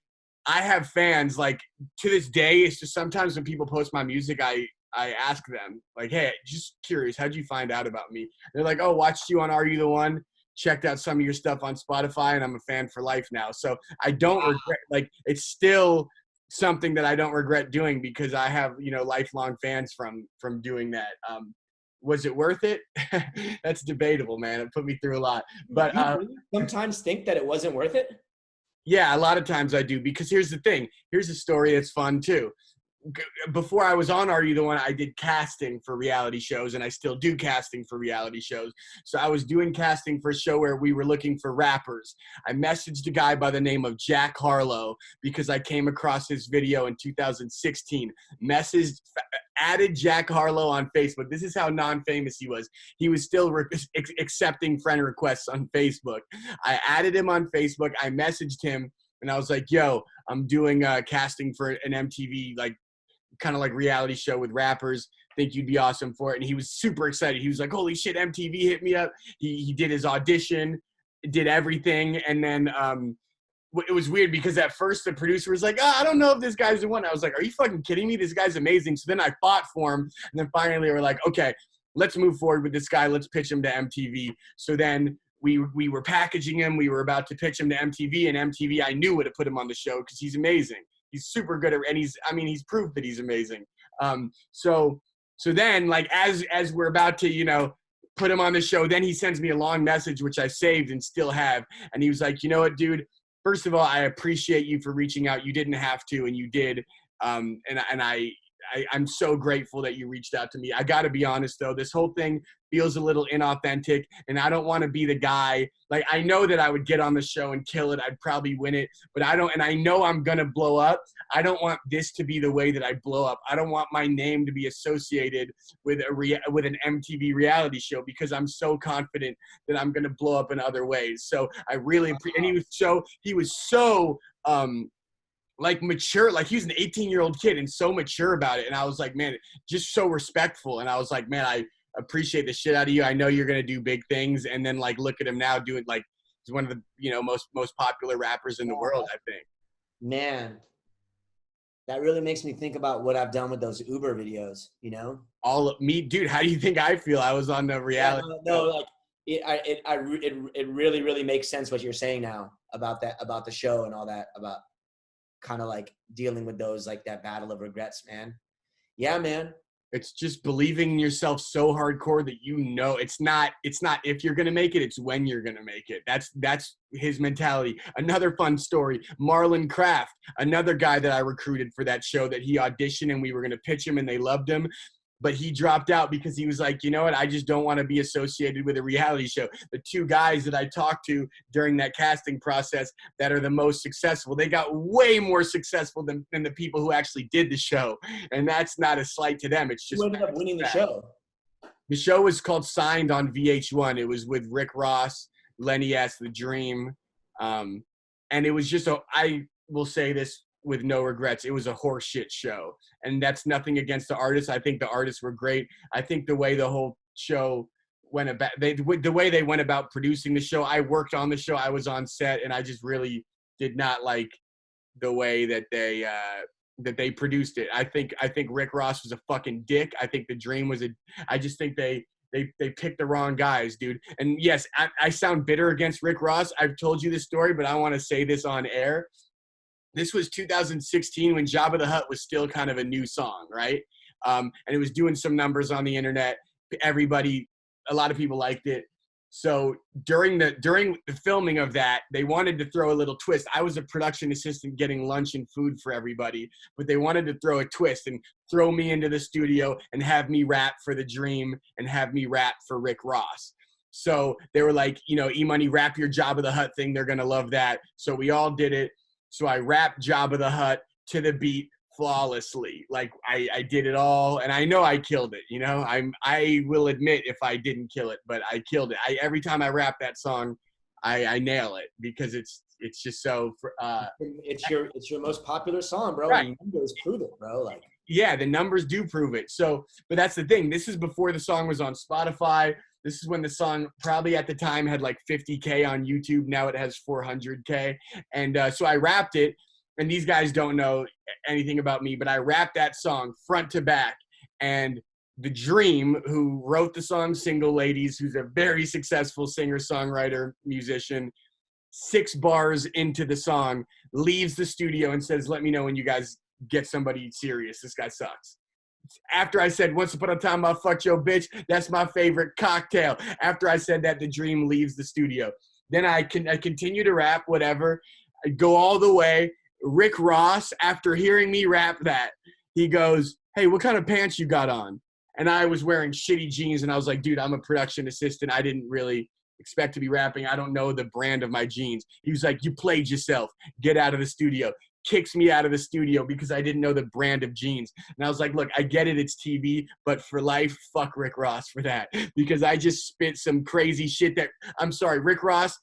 I have fans, like, to this day. It's just sometimes when people post my music, I ask them, like, hey, just curious, how'd you find out about me? They're like, oh, watched you on Are You the One? Checked out some of your stuff on Spotify, and I'm a fan for life now. So I don't regret, like, it's still something that I don't regret doing because I have, lifelong fans from doing that. Was it worth it? That's debatable, man. It put me through a lot. But you sometimes think that it wasn't worth it? Yeah, a lot of times I do, because here's the thing. Here's a story that's fun too. Before I was on Are You the One, I did casting for reality shows, and I still do casting for reality shows. So I was doing casting for a show where we were looking for rappers. I messaged a guy by the name of Jack Harlow because I came across his video in 2016. Added Jack Harlow on Facebook. This is how non-famous he was. He was still accepting friend requests on Facebook. I added him on Facebook. I messaged him, and I was like, yo, I'm doing casting for an MTV, like, kind of like reality show with rappers. Think you'd be awesome for it. And he was super excited. He was like, holy shit, MTV hit me up. He did his audition, did everything. And then it was weird because at first the producer was like, I don't know if this guy's the one. I was like, are you fucking kidding me? This guy's amazing. So then I fought for him. And then finally we're like, okay, let's move forward with this guy. Let's pitch him to MTV. So then we were packaging him. We were about to pitch him to MTV, and MTV, I knew would have put him on the show because he's amazing. He's super good at, and he's proved that he's amazing. So then, like, as we're about to, put him on the show, then he sends me a long message, which I saved and still have. And he was like, you know what, dude? First of all, I appreciate you for reaching out. You didn't have to, and you did. I'm so grateful that you reached out to me. I got to be honest, though. This whole thing feels a little inauthentic, and I don't want to be the guy. Like, I know that I would get on the show and kill it. I'd probably win it, but I don't, and I know I'm going to blow up. I don't want this to be the way that I blow up. I don't want my name to be associated with with an MTV reality show because I'm so confident that I'm going to blow up in other ways. So I really, and he was so, like, mature, like he was an 18-year-old kid and so mature about it. And I was like, man, just so respectful. And I was like, man, I appreciate the shit out of you. I know you're gonna do big things, and then like look at him now doing like he's one of the most popular rappers in the world. I think. Man, that really makes me think about what I've done with those Uber videos. All of me, dude. How do you think I feel? I was on the reality. No, like it really, really makes sense what you're saying now about the show and all that, about kind of like dealing with those, like that battle of regrets, man. Yeah, man. It's just believing in yourself so hardcore that it's not if you're gonna make it, it's when you're gonna make it. That's his mentality. Another fun story, Marlon Craft, another guy that I recruited for that show that he auditioned and we were gonna pitch him and they loved him. But he dropped out because he was like, you know what? I just don't want to be associated with a reality show. The two guys that I talked to during that casting process that are the most successful, they got way more successful than the people who actually did the show. And that's not a slight to them. It's just who ended up winning the show. The show was called Signed on VH1. It was with Rick Ross, Lenny S., The Dream. And it was just I will say this with no regrets, it was a horseshit show. And that's nothing against the artists. I think the artists were great. I think the way the whole show went about, the way they went about producing the show, I worked on the show, I was on set, and I just really did not like the way that they produced it. I think Rick Ross was a fucking dick. I think The Dream was I just think they picked the wrong guys, dude. And yes, I sound bitter against Rick Ross. I've told you this story, but I want to say this on air. This was 2016 when Jabba the Hutt was still kind of a new song, right? And it was doing some numbers on the internet. A lot of people liked it. So during the filming of that, they wanted to throw a little twist. I was a production assistant getting lunch and food for everybody, but they wanted to throw a twist and throw me into the studio and have me rap for The Dream and have me rap for Rick Ross. So they were like, E-Money, rap your Jabba the Hutt thing. They're going to love that. So we all did it. So I rapped Jabba the Hutt to the beat flawlessly. Like I did it all, and I know I killed it. I will admit if I didn't kill it, but I killed it. Every time I rap that song, I nail it because it's just so. It's your most popular song, bro. Right. And numbers prove it, bro. Like. Yeah, the numbers do prove it. So, but that's the thing. This is before the song was on Spotify. This is when the song probably at the time had like 50K on YouTube. Now it has 400K. And so I rapped it, and these guys don't know anything about me, but I rapped that song front to back. And The Dream, who wrote the song Single Ladies, who's a very successful singer, songwriter, musician, 6 bars into the song, leaves the studio and says, let me know when you guys get somebody serious. This guy sucks. After I said, once upon a time I fucked your bitch, that's my favorite cocktail. After I said that, The Dream leaves the studio. Then I continue to rap, whatever. I go all the way. Rick Ross, after hearing me rap that, he goes, hey, what kind of pants you got on? And I was wearing shitty jeans, and I was like, dude, I'm a production assistant. I didn't really expect to be rapping. I don't know the brand of my jeans. He was like, you played yourself. Get out of the studio. Kicks me out of the studio because I didn't know the brand of jeans. And I was like, look, I get it, it's TV, but for life, fuck Rick Ross for that. Because I just spit some crazy shit that, I'm sorry, Rick Ross,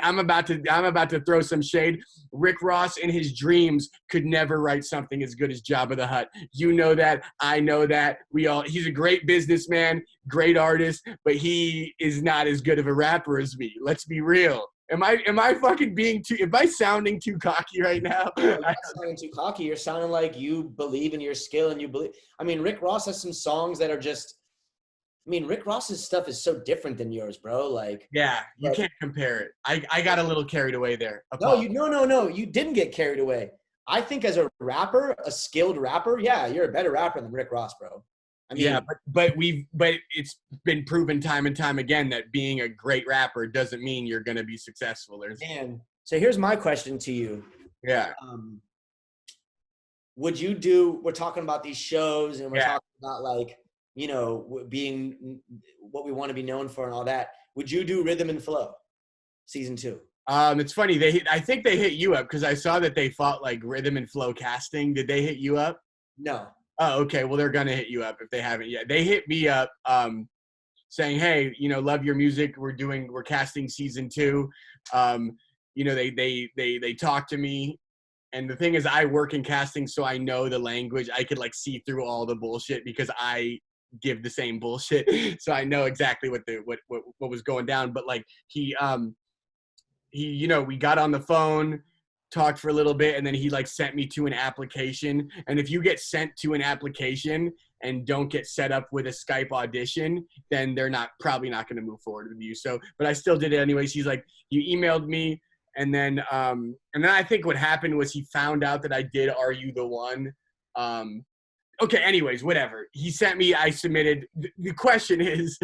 I'm about to throw some shade. Rick Ross in his dreams could never write something as good as Jabba the Hutt. You know that, I know that. He's a great businessman, great artist, but he is not as good of a rapper as me. Let's be real. Am I fucking am I sounding too cocky right now? You're not sounding too cocky. You're sounding like you believe in your skill and you believe. I mean, Rick Ross has some songs that are just. I mean, Rick Ross's stuff is so different than yours, bro. Like. Yeah, you can't compare it. I got a little carried away there. No, you didn't get carried away. I think as a rapper, a skilled rapper, yeah, you're a better rapper than Rick Ross, bro. I mean, yeah, but it's been proven time and time again that being a great rapper doesn't mean you're going to be successful. So here's my question to you. Yeah. We're talking about these shows and we're talking about like, being what we want to be known for and all that. Would you do Rhythm and Flow season 2? It's funny. I think they hit you up because I saw that they fought like Rhythm and Flow casting. Did they hit you up? No. Oh, okay. Well, they're going to hit you up if they haven't yet. They hit me up saying, hey, love your music. We're casting season 2. They talked to me. And the thing is, I work in casting, so I know the language. I could like see through all the bullshit because I give the same bullshit. So I know exactly what was going down. But like he we got on the phone, talked for a little bit, and then he like sent me to an application. And if you get sent to an application and don't get set up with a Skype audition, then they're probably not going to move forward with you. So, but I still did it anyways. He's like, you emailed me. And then I think what happened was he found out that I did Are You the One? Okay, anyways, whatever. He sent me, I submitted. The question is,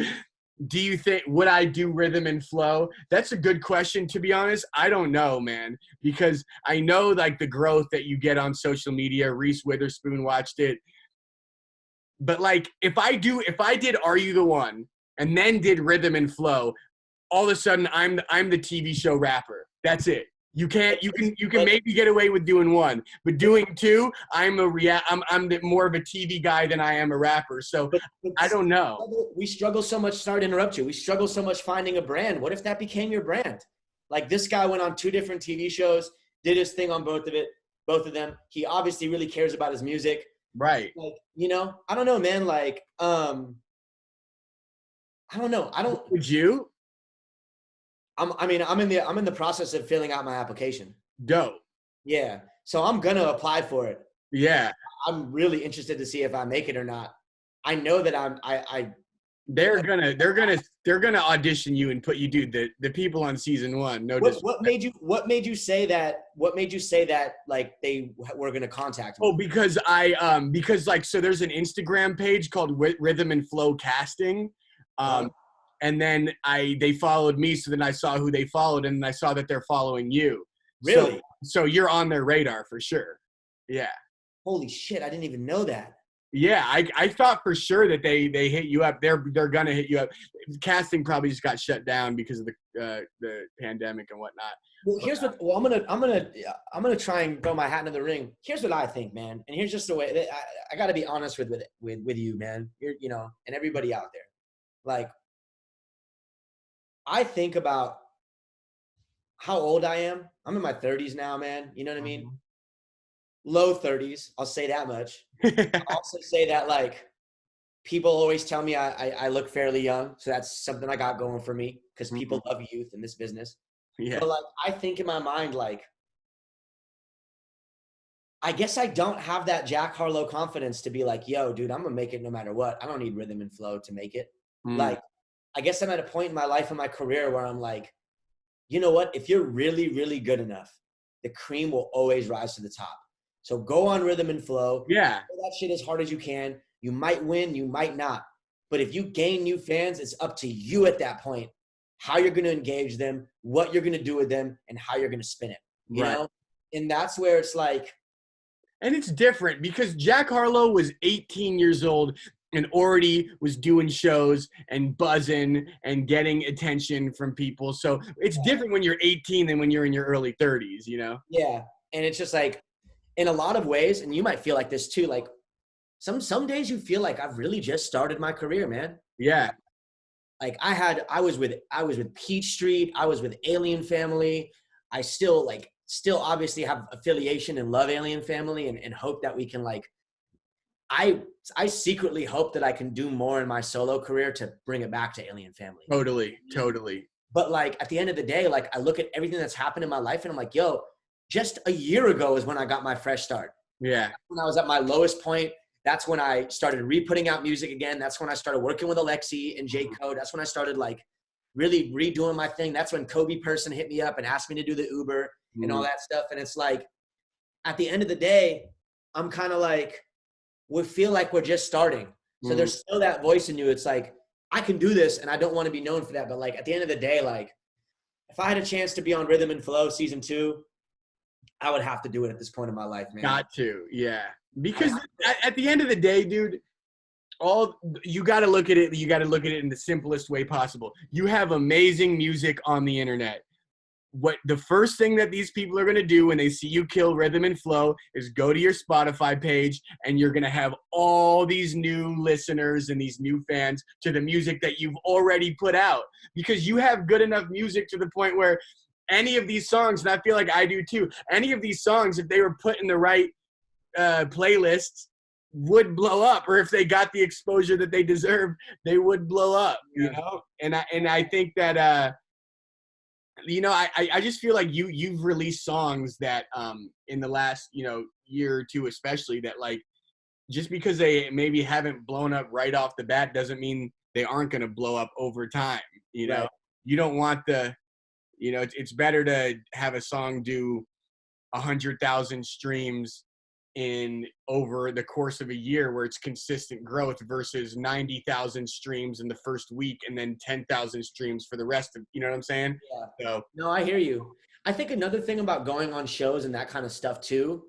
do you think, would I do rhythm and flow? That's a good question, to be honest. I don't know, man, because I know like the growth that you get on social media. Reese Witherspoon watched it. But like, if I did Are You the One and then did rhythm and flow, all of a sudden I'm the TV show rapper. That's it. You can maybe get away with doing one, but doing two, I'm more of a TV guy than I am a rapper. So I don't know. We struggle so much. Sorry to interrupt you. We struggle so much finding a brand. What if that became your brand? Like this guy went on 2 different TV shows, did his thing on both of them. He obviously really cares about his music. Right. Like, I don't know, man. Like, I don't know. Would you? I'm in the process of filling out my application. Dope. Yeah. So I'm gonna apply for it. Yeah. I'm really interested to see if I make it or not. I know that they're gonna audition you and put you, dude. The people on season 1. What made you say that like they were gonna contact me? Oh, because so there's an Instagram page called Rhythm and Flow Casting. And then they followed me, so then I saw who they followed, and I saw that they're following you. Really? So you're on their radar for sure. Yeah. Holy shit! I didn't even know that. Yeah, I thought for sure that they hit you up. They're gonna hit you up. Casting probably just got shut down because of the pandemic and whatnot. Well, I'm gonna try and throw my hat into the ring. Here's what I think, man, and here's just the way I got to be honest with you, man. You're and everybody out there, like. I think about how old I am. I'm in my 30s now, man. You know what I mean? Low 30s. I'll say that much. I'll also say that, like, people always tell me I look fairly young. So that's something I got going for me because people love youth in this business. Yeah. But, like, I think in my mind, like, I guess I don't have that Jack Harlow confidence to be like, yo, dude, I'm going to make it no matter what. I don't need rhythm and flow to make it. Like, I guess I'm at a point in my life and my career where I'm like, you know what? If you're really, really good enough, the cream will always rise to the top. So go on rhythm and flow. Yeah. Do that shit as hard as you can. You might win, you might not. But if you gain new fans, it's up to you at that point, how you're going to engage them, what you're going to do with them, and how you're going to spin it. You know? And that's where it's like. And it's different because Jack Harlow was 18 years old and already was doing shows and buzzing and getting attention from people. So it's different when you're 18 than when you're in your early 30s, you know? Yeah. And it's just like, in a lot of ways, and you might feel like this too, like some days you feel like I've really just started my career, man. Yeah. Like I was with Peach Street. I was with Alien Family. I still obviously have affiliation and love Alien Family and hope that we can like, I secretly hope that I can do more in my solo career to bring it back to Alien Family. Totally. But like at the end of the day, like I look at everything that's happened in my life and I'm like, yo, just a year ago is when I got my fresh start. Yeah. When I was at my lowest point, that's when I started re-putting out music again. That's when I started working with Alexi and J Code. That's when I started like really redoing my thing. That's when Kobe Person hit me up and asked me to do the Uber and all that stuff. And it's like, at the end of the day, I'm kind of like, we feel like we're just starting. So there's still that voice in you. It's like, I can do this and I don't want to be known for that. But like at the end of the day, like if I had a chance to be on Rhythm and Flow season 2, I would have to do it at this point in my life, man. Got to, yeah. Because at the end of the day, dude, you got to look at it. You got to look at it in the simplest way possible. You have amazing music on the internet. What the first thing that these people are going to do when they see you kill Rhythm and Flow is go to your Spotify page, and you're going to have all these new listeners and these new fans to the music that you've already put out, because you have good enough music to the point where any of these songs, and I feel like I do too, any of these songs, if they were put in the right playlists would blow up, or if they got the exposure that they deserve, they would blow up, you know? And I think that, you know, I just feel like you've released songs that, in the last, you know, year or two, especially, that like, just because they maybe haven't blown up right off the bat doesn't mean they aren't going to blow up over time. You know, Right. you don't want you know, it's better to have a song do 100,000 streams in over the course of a year where it's consistent growth versus 90,000 streams in the first week and then 10,000 streams for the rest of, you know what I'm saying? Yeah. So No, I hear you. I think another thing about going on shows and that kind of stuff too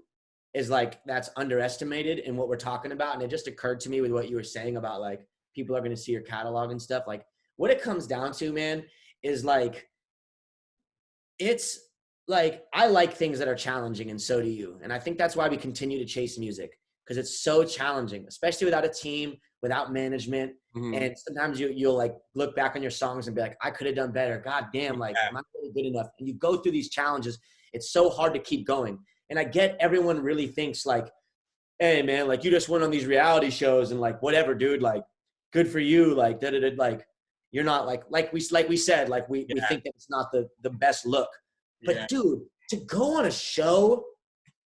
is like that's underestimated in what we're talking about. And it just occurred to me with what you were saying about like people are going to see your catalog and stuff. Like what it comes down to, man, is like it's like I like things that are challenging, and so do you. And I think that's why we continue to chase music, because it's so challenging, especially without a team, without management. And sometimes you'll like look back on your songs and be like, I could have done better. God damn, like I'm not really good enough. And you go through these challenges. It's so hard to keep going. And I get everyone really thinks like, hey man, like you just went on these reality shows and like whatever, dude, like good for you. Like like you're not like we said, like we think that it's not the best look. But dude, to go on a show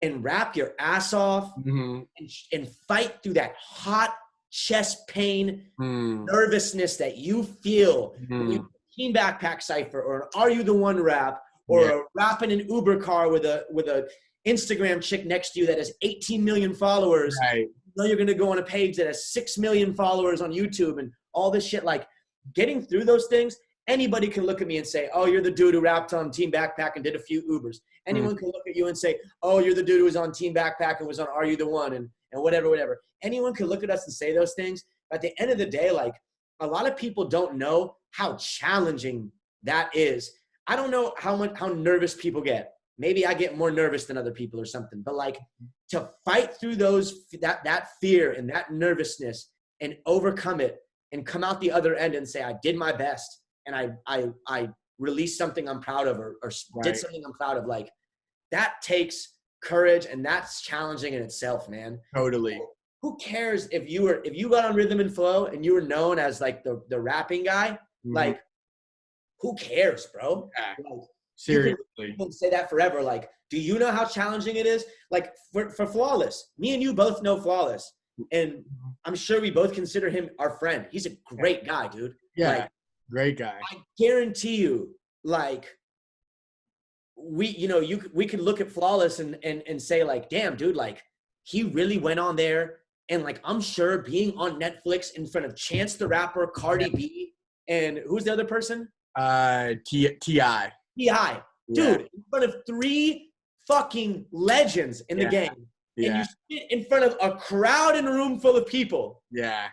and rap your ass off and fight through that hot chest pain, nervousness that you feel when you Team Backpack Cypher or an Are You the One rap or rapping an Uber car with a Instagram chick next to you that has 18 million followers. right. You know you're gonna go on a page that has 6 million followers on YouTube and all this shit. Like getting through those things, anybody can look at me and say, oh, you're the dude who rapped on Team Backpack and did a few Ubers. Anyone can look at you and say, oh, you're the dude who was on Team Backpack and was on Are You the One and whatever. Anyone can look at us and say those things. But at the end of the day, like a lot of people don't know how challenging that is. I don't know how nervous people get. Maybe I get more nervous than other people or something. But like to fight through that fear and that nervousness and overcome it and come out the other end and say, I did my best and I released something I'm proud of or did something I'm proud of. Like that takes courage and that's challenging in itself, man. Totally. Who cares if you got on Rhythm and Flow and you were known as like the rapping guy? Like, who cares, bro? Like, Seriously. People say that forever. Like, do you know how challenging it is? Like for Flawless, me and you both know Flawless. And I'm sure we both consider him our friend. He's a great guy, dude. Yeah. Like, Great guy. I guarantee you, like, we could look at Flawless and say like, damn, dude, like he really went on there. And like, I'm sure being on Netflix in front of Chance the Rapper, Cardi B, and who's the other person? T.I. T.I. Dude, in front of 3 fucking legends in the game. And you sit in front of a crowd in a room full of people. Yeah.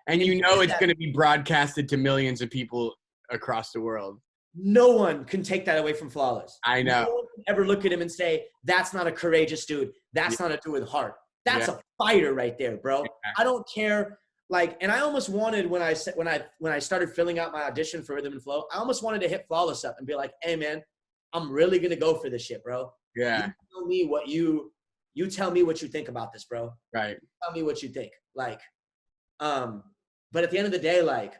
And you know it's going to be broadcasted to millions of people across the world. No one can take that away from Flawless. I know. No one can ever look at him and say, that's not a courageous dude. That's not a dude with heart. That's a fighter right there, bro. I don't care. Like, and I almost wanted when I started filling out my audition for Rhythm and Flow, I almost wanted to hit Flawless up and be like, hey man, I'm really going to go for this shit, bro. Yeah. You tell me what you think about this, bro. Right. Tell me what you think. Like, but at the end of the day, like,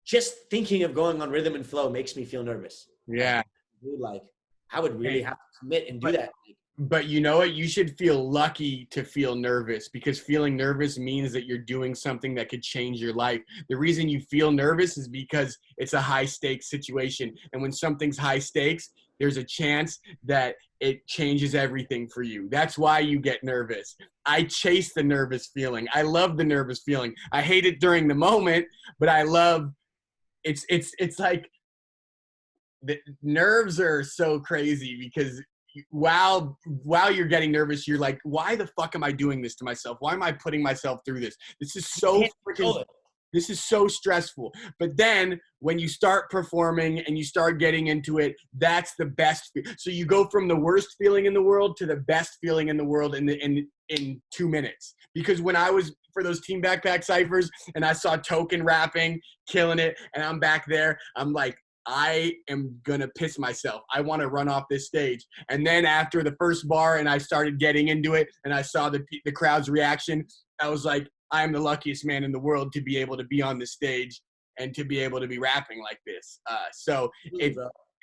just thinking of going on Rhythm and Flow makes me feel nervous. Yeah. Dude, like, I would really have to commit and do that. But you know what? You should feel lucky to feel nervous, because feeling nervous means that you're doing something that could change your life. The reason you feel nervous is because it's a high stakes situation. And when something's high stakes, there's a chance that it changes everything for you. That's why you get nervous. I chase the nervous feeling. I love the nervous feeling. I hate it during the moment, but I love it's like the nerves are so crazy, because while you're getting nervous, you're like, why the fuck am I doing this to myself? Why am I putting myself through this? This is so freaking, this is so stressful. But then when you start performing and you start getting into it, that's the best. So you go from the worst feeling in the world to the best feeling in the world in 2 minutes. Because when I was for those Team Backpack Cyphers and I saw Token rapping, killing it, and I'm back there, I'm like, I am gonna piss myself. I want to run off this stage. And then after the first bar, and I started getting into it, and I saw the crowd's reaction, I was like, I am the luckiest man in the world to be able to be on the stage and to be able to be rapping like this. So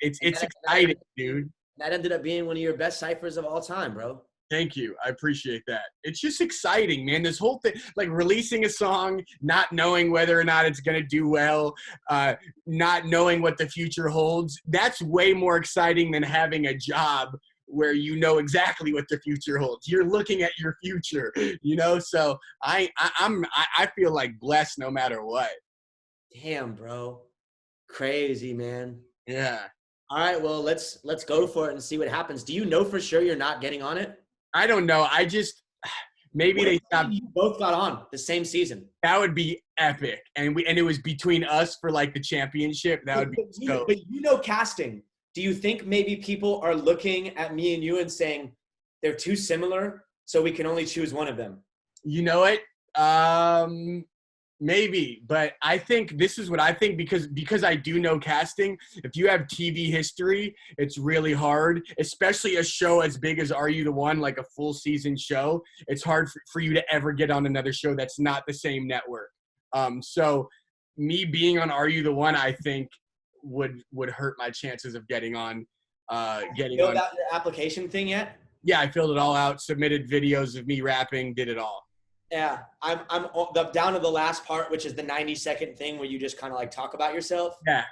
it's exciting, dude. That ended up being one of your best ciphers of all time, bro. Thank you. I appreciate that. It's just exciting, man. This whole thing, like releasing a song, not knowing whether or not it's going to do well, not knowing what the future holds. That's way more exciting than having a job where you know exactly what the future holds. You're looking at your future, you know? So I feel like blessed no matter what. Damn, bro. Crazy, man. Yeah. All right, well, let's go for it and see what happens. Do you know for sure you're not getting on it? I don't know. I just maybe they stopped. You both got on the same season. That would be epic, and it was between us for like the championship. That would be so. But you know casting. Do you think maybe people are looking at me and you and saying they're too similar, so we can only choose one of them? You know what? Maybe, but I think this is what I think because I do know casting. If you have TV history, it's really hard, especially a show as big as Are You the One, like a full season show. It's hard for you to ever get on another show that's not the same network. So me being on Are You the One, I think would hurt my chances of getting on. Filled out your application thing yet? Yeah, I filled it all out, submitted videos of me rapping, did it all. Yeah, I'm down to the last part, which is the 90-second thing where you just kind of like talk about yourself. Yeah.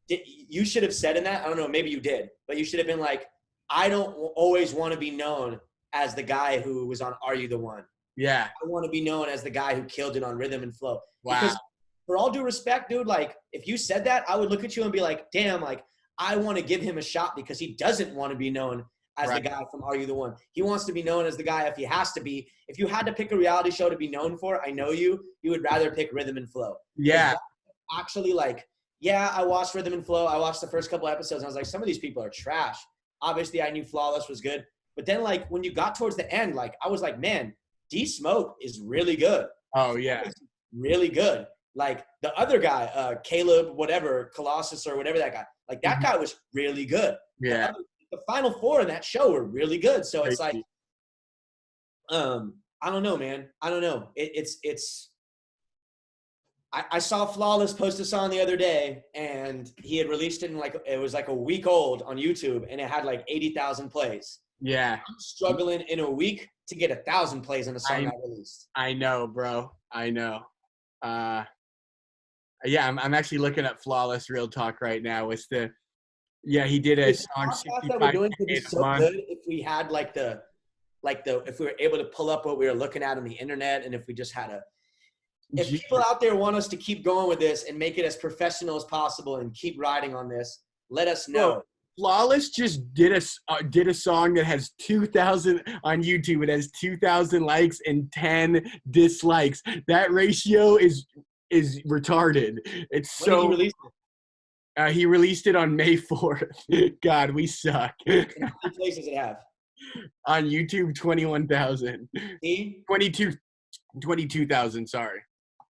You should have said in that, I don't know, maybe you did, but you should have been like, I don't always want to be known as the guy who was on Are You the One? Yeah. I want to be known as the guy who killed it on Rhythm and Flow. Wow. Because for all due respect, dude, like if you said that, I would look at you and be like, damn, like I want to give him a shot because he doesn't want to be known as the guy from Are You the One? He wants to be known as the guy if he has to be. If you had to pick a reality show to be known for, I know you would rather pick Rhythm and Flow. Yeah. Actually, like, yeah, I watched Rhythm and Flow. I watched the first couple episodes and I was like, some of these people are trash. Obviously, I knew Flawless was good. But then, like, when you got towards the end, like, I was like, man, D-Smoke is really good. Oh, yeah. Really good. Like, the other guy, Caleb, whatever, Colossus or whatever that guy, like, that guy was really good. Yeah. The final four in that show were really good. So it's like, I don't know, man. I don't know. I saw Flawless post a song the other day and he had released it in like, it was like a week old on YouTube and it had like 80,000 plays. Yeah. I'm struggling in a week to get 1,000 plays on a song I released. I know, bro. I know. Yeah, I'm actually looking at Flawless Real Talk right now. He did a song 65 that we're doing could be a so month. good if we had if we were able to pull up what we were looking at on the internet and if we just had if people out there want us to keep going with this and make it as professional as possible and keep riding on this, let us know. Bro, Flawless just did a song that has 2,000 on YouTube. It has 2,000 likes and 10 dislikes. That ratio is retarded. It's When did he release it? He released it on May 4th. God, we suck. How many plays does it have? On YouTube, 21,000. See? 22,000, sorry.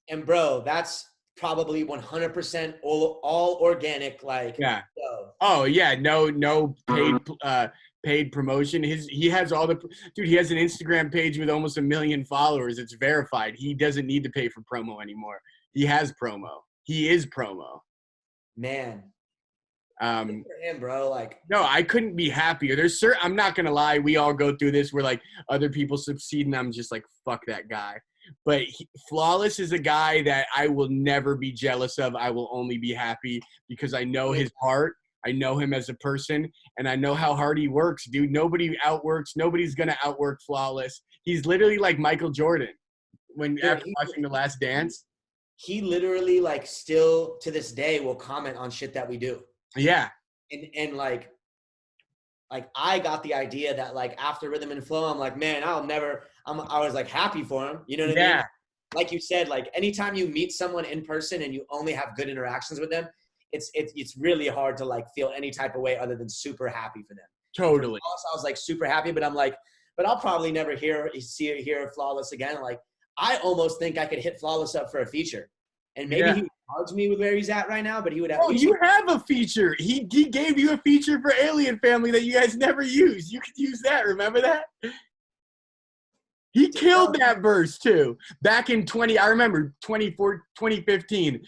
And bro, that's probably 100% all organic. Like, yeah. So. Oh yeah, no paid promotion. He has he has an Instagram page with almost 1 million followers. It's verified. He doesn't need to pay for promo anymore. He has promo. He is promo. Man. Good for him, bro. Like, no, I couldn't be happier. I'm not gonna lie. We all go through this where like other people succeed, and I'm just like, fuck that guy. But Flawless is a guy that I will never be jealous of. I will only be happy because I know his heart. I know him as a person, and I know how hard he works, dude. Nobody's gonna outwork Flawless. He's literally like Michael Jordan. After watching The Last Dance, he literally like still to this day will comment on shit that we do. Yeah. And like I got the idea that like after Rhythm and Flow, I'm like, man, I was like happy for him. You know what I mean? Like you said, like anytime you meet someone in person and you only have good interactions with them, it's really hard to like feel any type of way other than super happy for them. Totally. I was like super happy, but I'm like, but I'll probably never hear Flawless again. Like I almost think I could hit Flawless up for a feature. And maybe he would charge me with where he's at right now, but he would have. Oh, you have a feature. He gave you a feature for Alien Family that you guys never used. You could use that. Remember that? He killed that verse too. Back in 2015,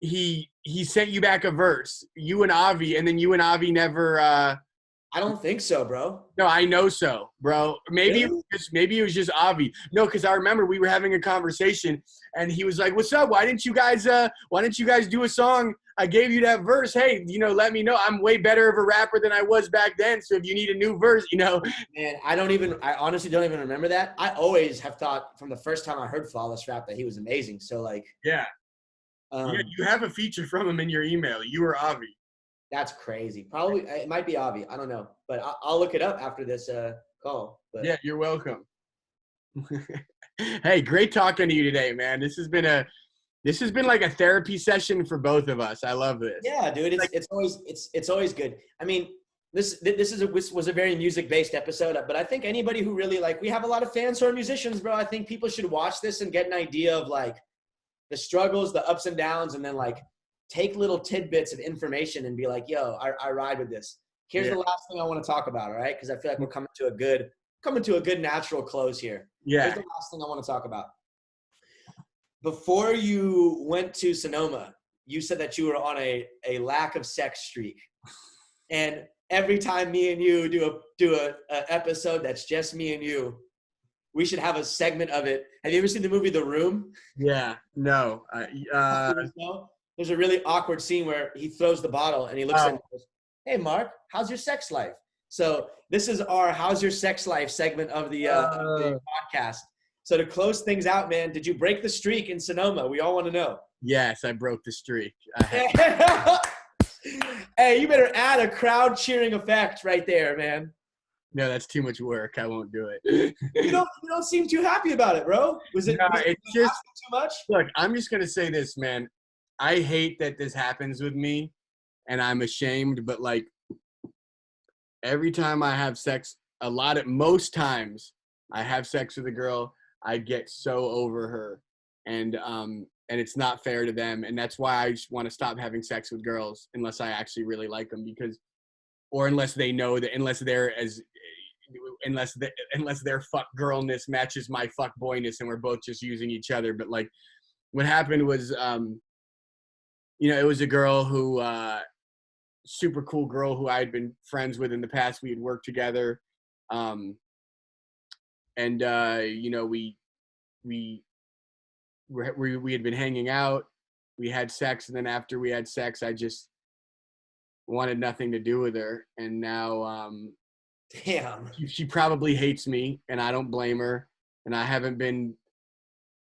he sent you back a verse. You and Avi, and then you and Avi never. I don't think so, bro. No, I know so, bro. Maybe it was just Avi. No, because I remember we were having a conversation, and he was like, "What's up? Why didn't you guys do a song? I gave you that verse. Hey, let me know. I'm way better of a rapper than I was back then. So if you need a new verse, Man, I honestly don't even remember that. I always have thought from the first time I heard Flawless Rap that he was amazing. So like, yeah, you have a feature from him in your email. You or Avi. That's crazy. Probably it might be Avi. I don't know, but I'll look it up after this call. But. Yeah, you're welcome. Hey, great talking to you today, man. This has been like a therapy session for both of us. I love this. Yeah, dude. It's always good. I mean, this was a very music-based episode, but I think anybody who really we have a lot of fans who are musicians, bro. I think people should watch this and get an idea of the struggles, the ups and downs, and then take little tidbits of information and be like, yo, I ride with this. Here's the last thing I want to talk about, all right? Because I feel like we're coming to a good natural close here. Yeah. Here's the last thing I want to talk about. Before you went to Sonoma, you said that you were on a lack of sex streak. And every time me and you do a episode that's just me and you, we should have a segment of it. Have you ever seen the movie The Room? Yeah. No. There's a really awkward scene where he throws the bottle and he looks at him and goes, "Hey, Mark, how's your sex life?" So this is our "How's Your Sex Life" segment of the podcast. So to close things out, man, did you break the streak in Sonoma? We all want to know. Yes, I broke the streak. Hey, you better add a crowd cheering effect right there, man. No, that's too much work. I won't do it. You don't seem too happy about it, bro. Was it too much? Look, I'm just gonna say this, man. I hate that this happens with me, and I'm ashamed. But every time I have sex, most times I have sex with a girl, I get so over her, and it's not fair to them, and that's why I just want to stop having sex with girls unless I actually really like them, or unless they know that, unless their fuck girlness matches my fuck boyness, and we're both just using each other. But what happened was, it was a girl who, super cool girl who I had been friends with in the past. We had worked together. We had been hanging out. We had sex. And then after we had sex, I just wanted nothing to do with her. And now, damn, she probably hates me, and I don't blame her. And I haven't been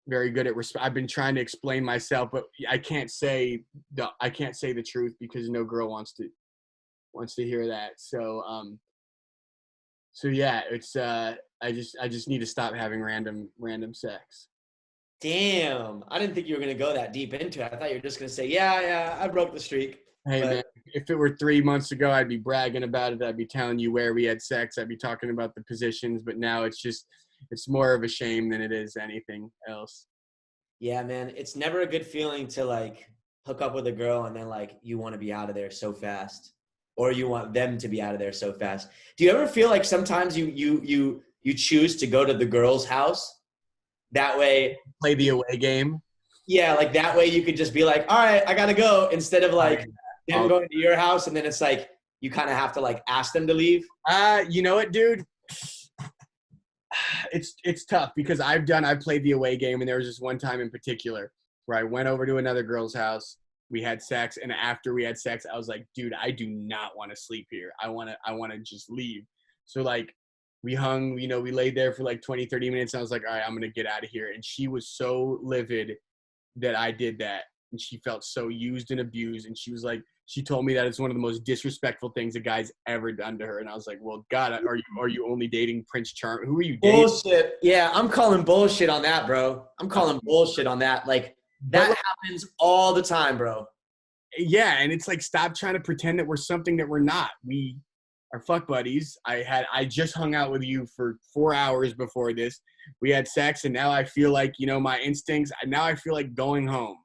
very good at I've been trying to explain myself, but I can't say the truth because no girl wants to hear that. So yeah, it's I just need to stop having random sex. Damn, I didn't think you were gonna go that deep into it. I thought you were just gonna say, yeah, I broke the streak. Hey, man, if it were 3 months ago, I'd be bragging about it. I'd be telling you where we had sex. I'd be talking about the positions. But now it's more of a shame than it is anything else. Yeah, man. It's never a good feeling to hook up with a girl and then you want to be out of there so fast, or you want them to be out of there so fast. Do you ever feel like sometimes you choose to go to the girl's house? That way, play the away game. Yeah, that way you could just be like, all right, I gotta go, instead of them going to your house, and then it's you kind of have to ask them to leave. You know what, dude? It's tough because I've played the away game, and there was this one time in particular where I went over to another girl's house. We had sex, and after we had sex, I was like, dude, I do not want to sleep here. I want to just leave. So we hung, we laid there for 20, 30 minutes. And I was like, all right, I'm going to get out of here. And she was so livid that I did that. And she felt so used and abused. And she was she told me that it's one of the most disrespectful things a guy's ever done to her. And I was like, well, God, are you only dating Prince Charming? Who are you dating? Bullshit. Yeah, I'm calling bullshit on that, bro. I'm calling bullshit on that. That happens all the time, bro. Yeah, and it's stop trying to pretend that we're something that we're not. We are fuck buddies. I just hung out with you for 4 hours before this. We had sex, and now I feel my instincts. Now I feel like going home.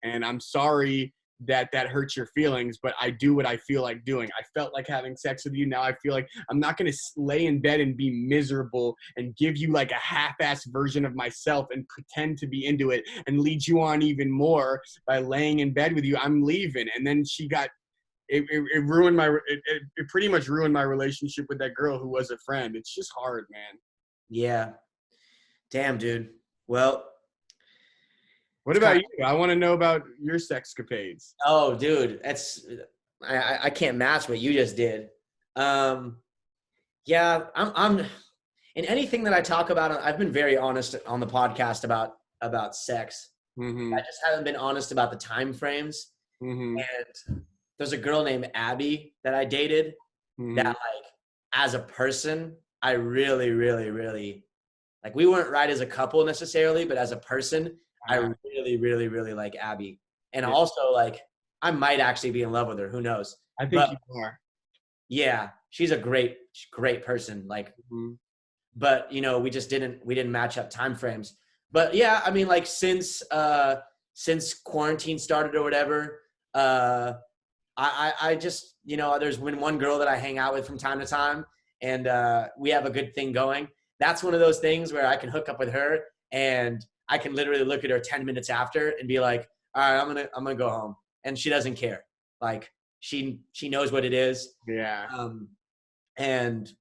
and I'm sorry that hurts your feelings, but I do what I feel like doing. I felt like having sex with you. Now I feel like I'm not going to lay in bed and be miserable and give you like a half-assed version of myself and pretend to be into it and lead you on even more by laying in bed with you. I'm leaving. And then she got, it ruined it pretty much ruined my relationship with that girl who was a friend. It's just hard, man. Yeah. Damn, dude. Well, What about you? I want to know about your sexcapades. oh, dude, I can't match what you just did. Yeah, I'm in anything that I talk about. I've been very honest on the podcast about sex. Mm-hmm. I just haven't been honest about the time frames. Mm-hmm. And there's a girl named Abby that I dated Mm-hmm. that, like, as a person, I really, really, really, like, we weren't right as a couple necessarily, but as a person, I really, really, really like Abby. And also, like, I might actually be in love with her. Who knows? I think you are. Yeah, she's a great person. Like, but you know, we didn't match up time frames. But yeah, I mean, like, since quarantine started or whatever, I just, you know, there's been one girl that I hang out with from time to time, and we have a good thing going. That's one of those things where I can hook up with her and I can literally look at her 10 minutes after and be like, all right, I'm gonna go home. And she doesn't care. Like, she knows what it is. Yeah. And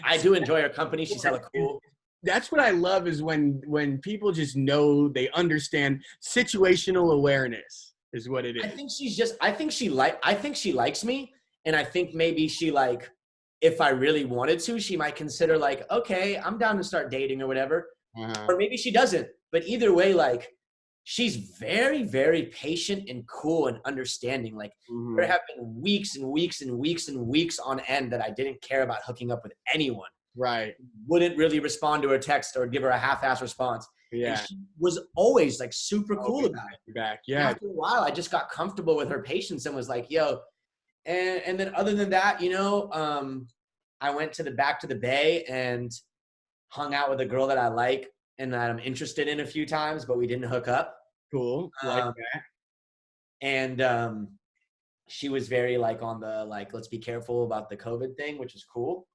I do enjoy her company. She's hella cool. That's what I love is when people just know, they understand. Situational awareness is what it is. I think she likes me. And I think maybe she, like, if I really wanted to, she might consider, like, okay, I'm down to start dating or whatever. Or maybe she doesn't. But either way, like, she's very, very patient and cool and understanding. Like, there have been weeks and weeks and weeks and weeks on end that I didn't care about hooking up with anyone. Right. Wouldn't really respond to her text or give her a half-ass response. Yeah. And she was always, like, super cool about it. Back. Yeah. After a while, I just got comfortable with her patience and was like, yo. And then other than that, you know, I went back to the Bay and hung out with a girl that I like and that I'm interested in a few times, but we didn't hook up. Cool. Like that. And she was very, like, on the, like, let's be careful about the COVID thing, which is cool.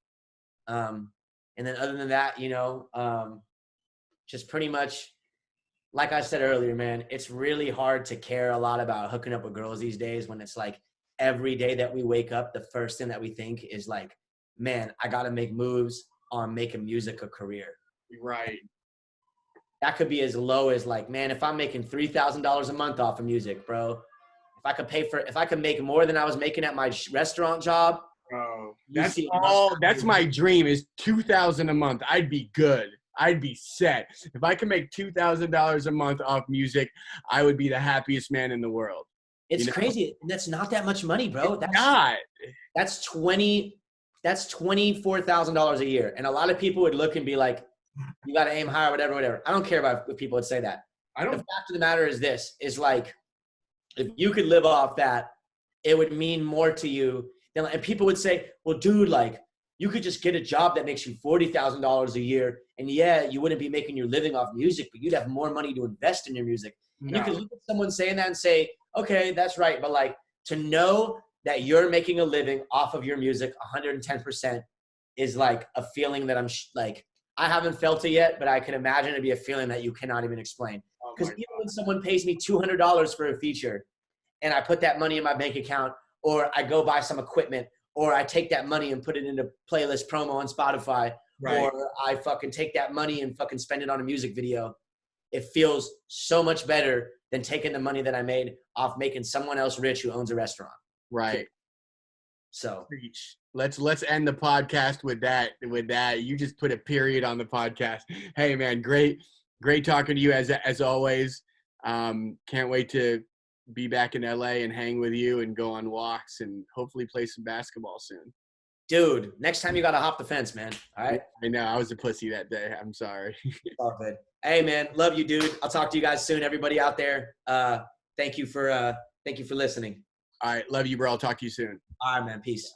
And then other than that, you know, just pretty much, like I said earlier, man, it's really hard to care a lot about hooking up with girls these days when it's like every day that we wake up, the first thing that we think is like, man, I got to make moves on making music a career. Right. That could be as low as, like, man, if I'm making $3,000 a month off of music, bro, if I could make more than I was making at my restaurant job. Bro, that's my dream is $2,000 a month. I'd be good. I'd be set. If I could make $2,000 a month off music, I would be the happiest man in the world. It's crazy. That's not that much money, bro. That's $24,000 a year. And a lot of people would look and be like, you got to aim higher, whatever. I don't care about if people would say that. The fact of the matter is this, is like, if you could live off that, it would mean more to you than, and people would say, well, dude, like, you could just get a job that makes you $40,000 a year. And yeah, you wouldn't be making your living off music, but you'd have more money to invest in your music. No. And you could look at someone saying that and say, okay, that's right. But, like, to know that you're making a living off of your music 110% is like a feeling that I'm like, I haven't felt it yet, but I can imagine it'd be a feeling that you cannot even explain. Because even when someone pays me $200 for a feature and I put that money in my bank account, or I go buy some equipment, or I take that money and put it into playlist promo on Spotify, or I fucking take that money and fucking spend it on a music video, it feels so much better than taking the money that I made off making someone else rich who owns a restaurant. Right. So let's end the podcast with that. You just put a period on the podcast. Hey, man, great talking to you as always. Can't wait to be back in LA and hang with you and go on walks and hopefully play some basketball soon. Dude, next time you got to hop the fence, man. All right. I know. I was a pussy that day. I'm sorry. All good. Hey, man. Love you, dude. I'll talk to you guys soon. Everybody out there. Thank you for listening. All right. Love you, bro. I'll talk to you soon. All right, man. Peace.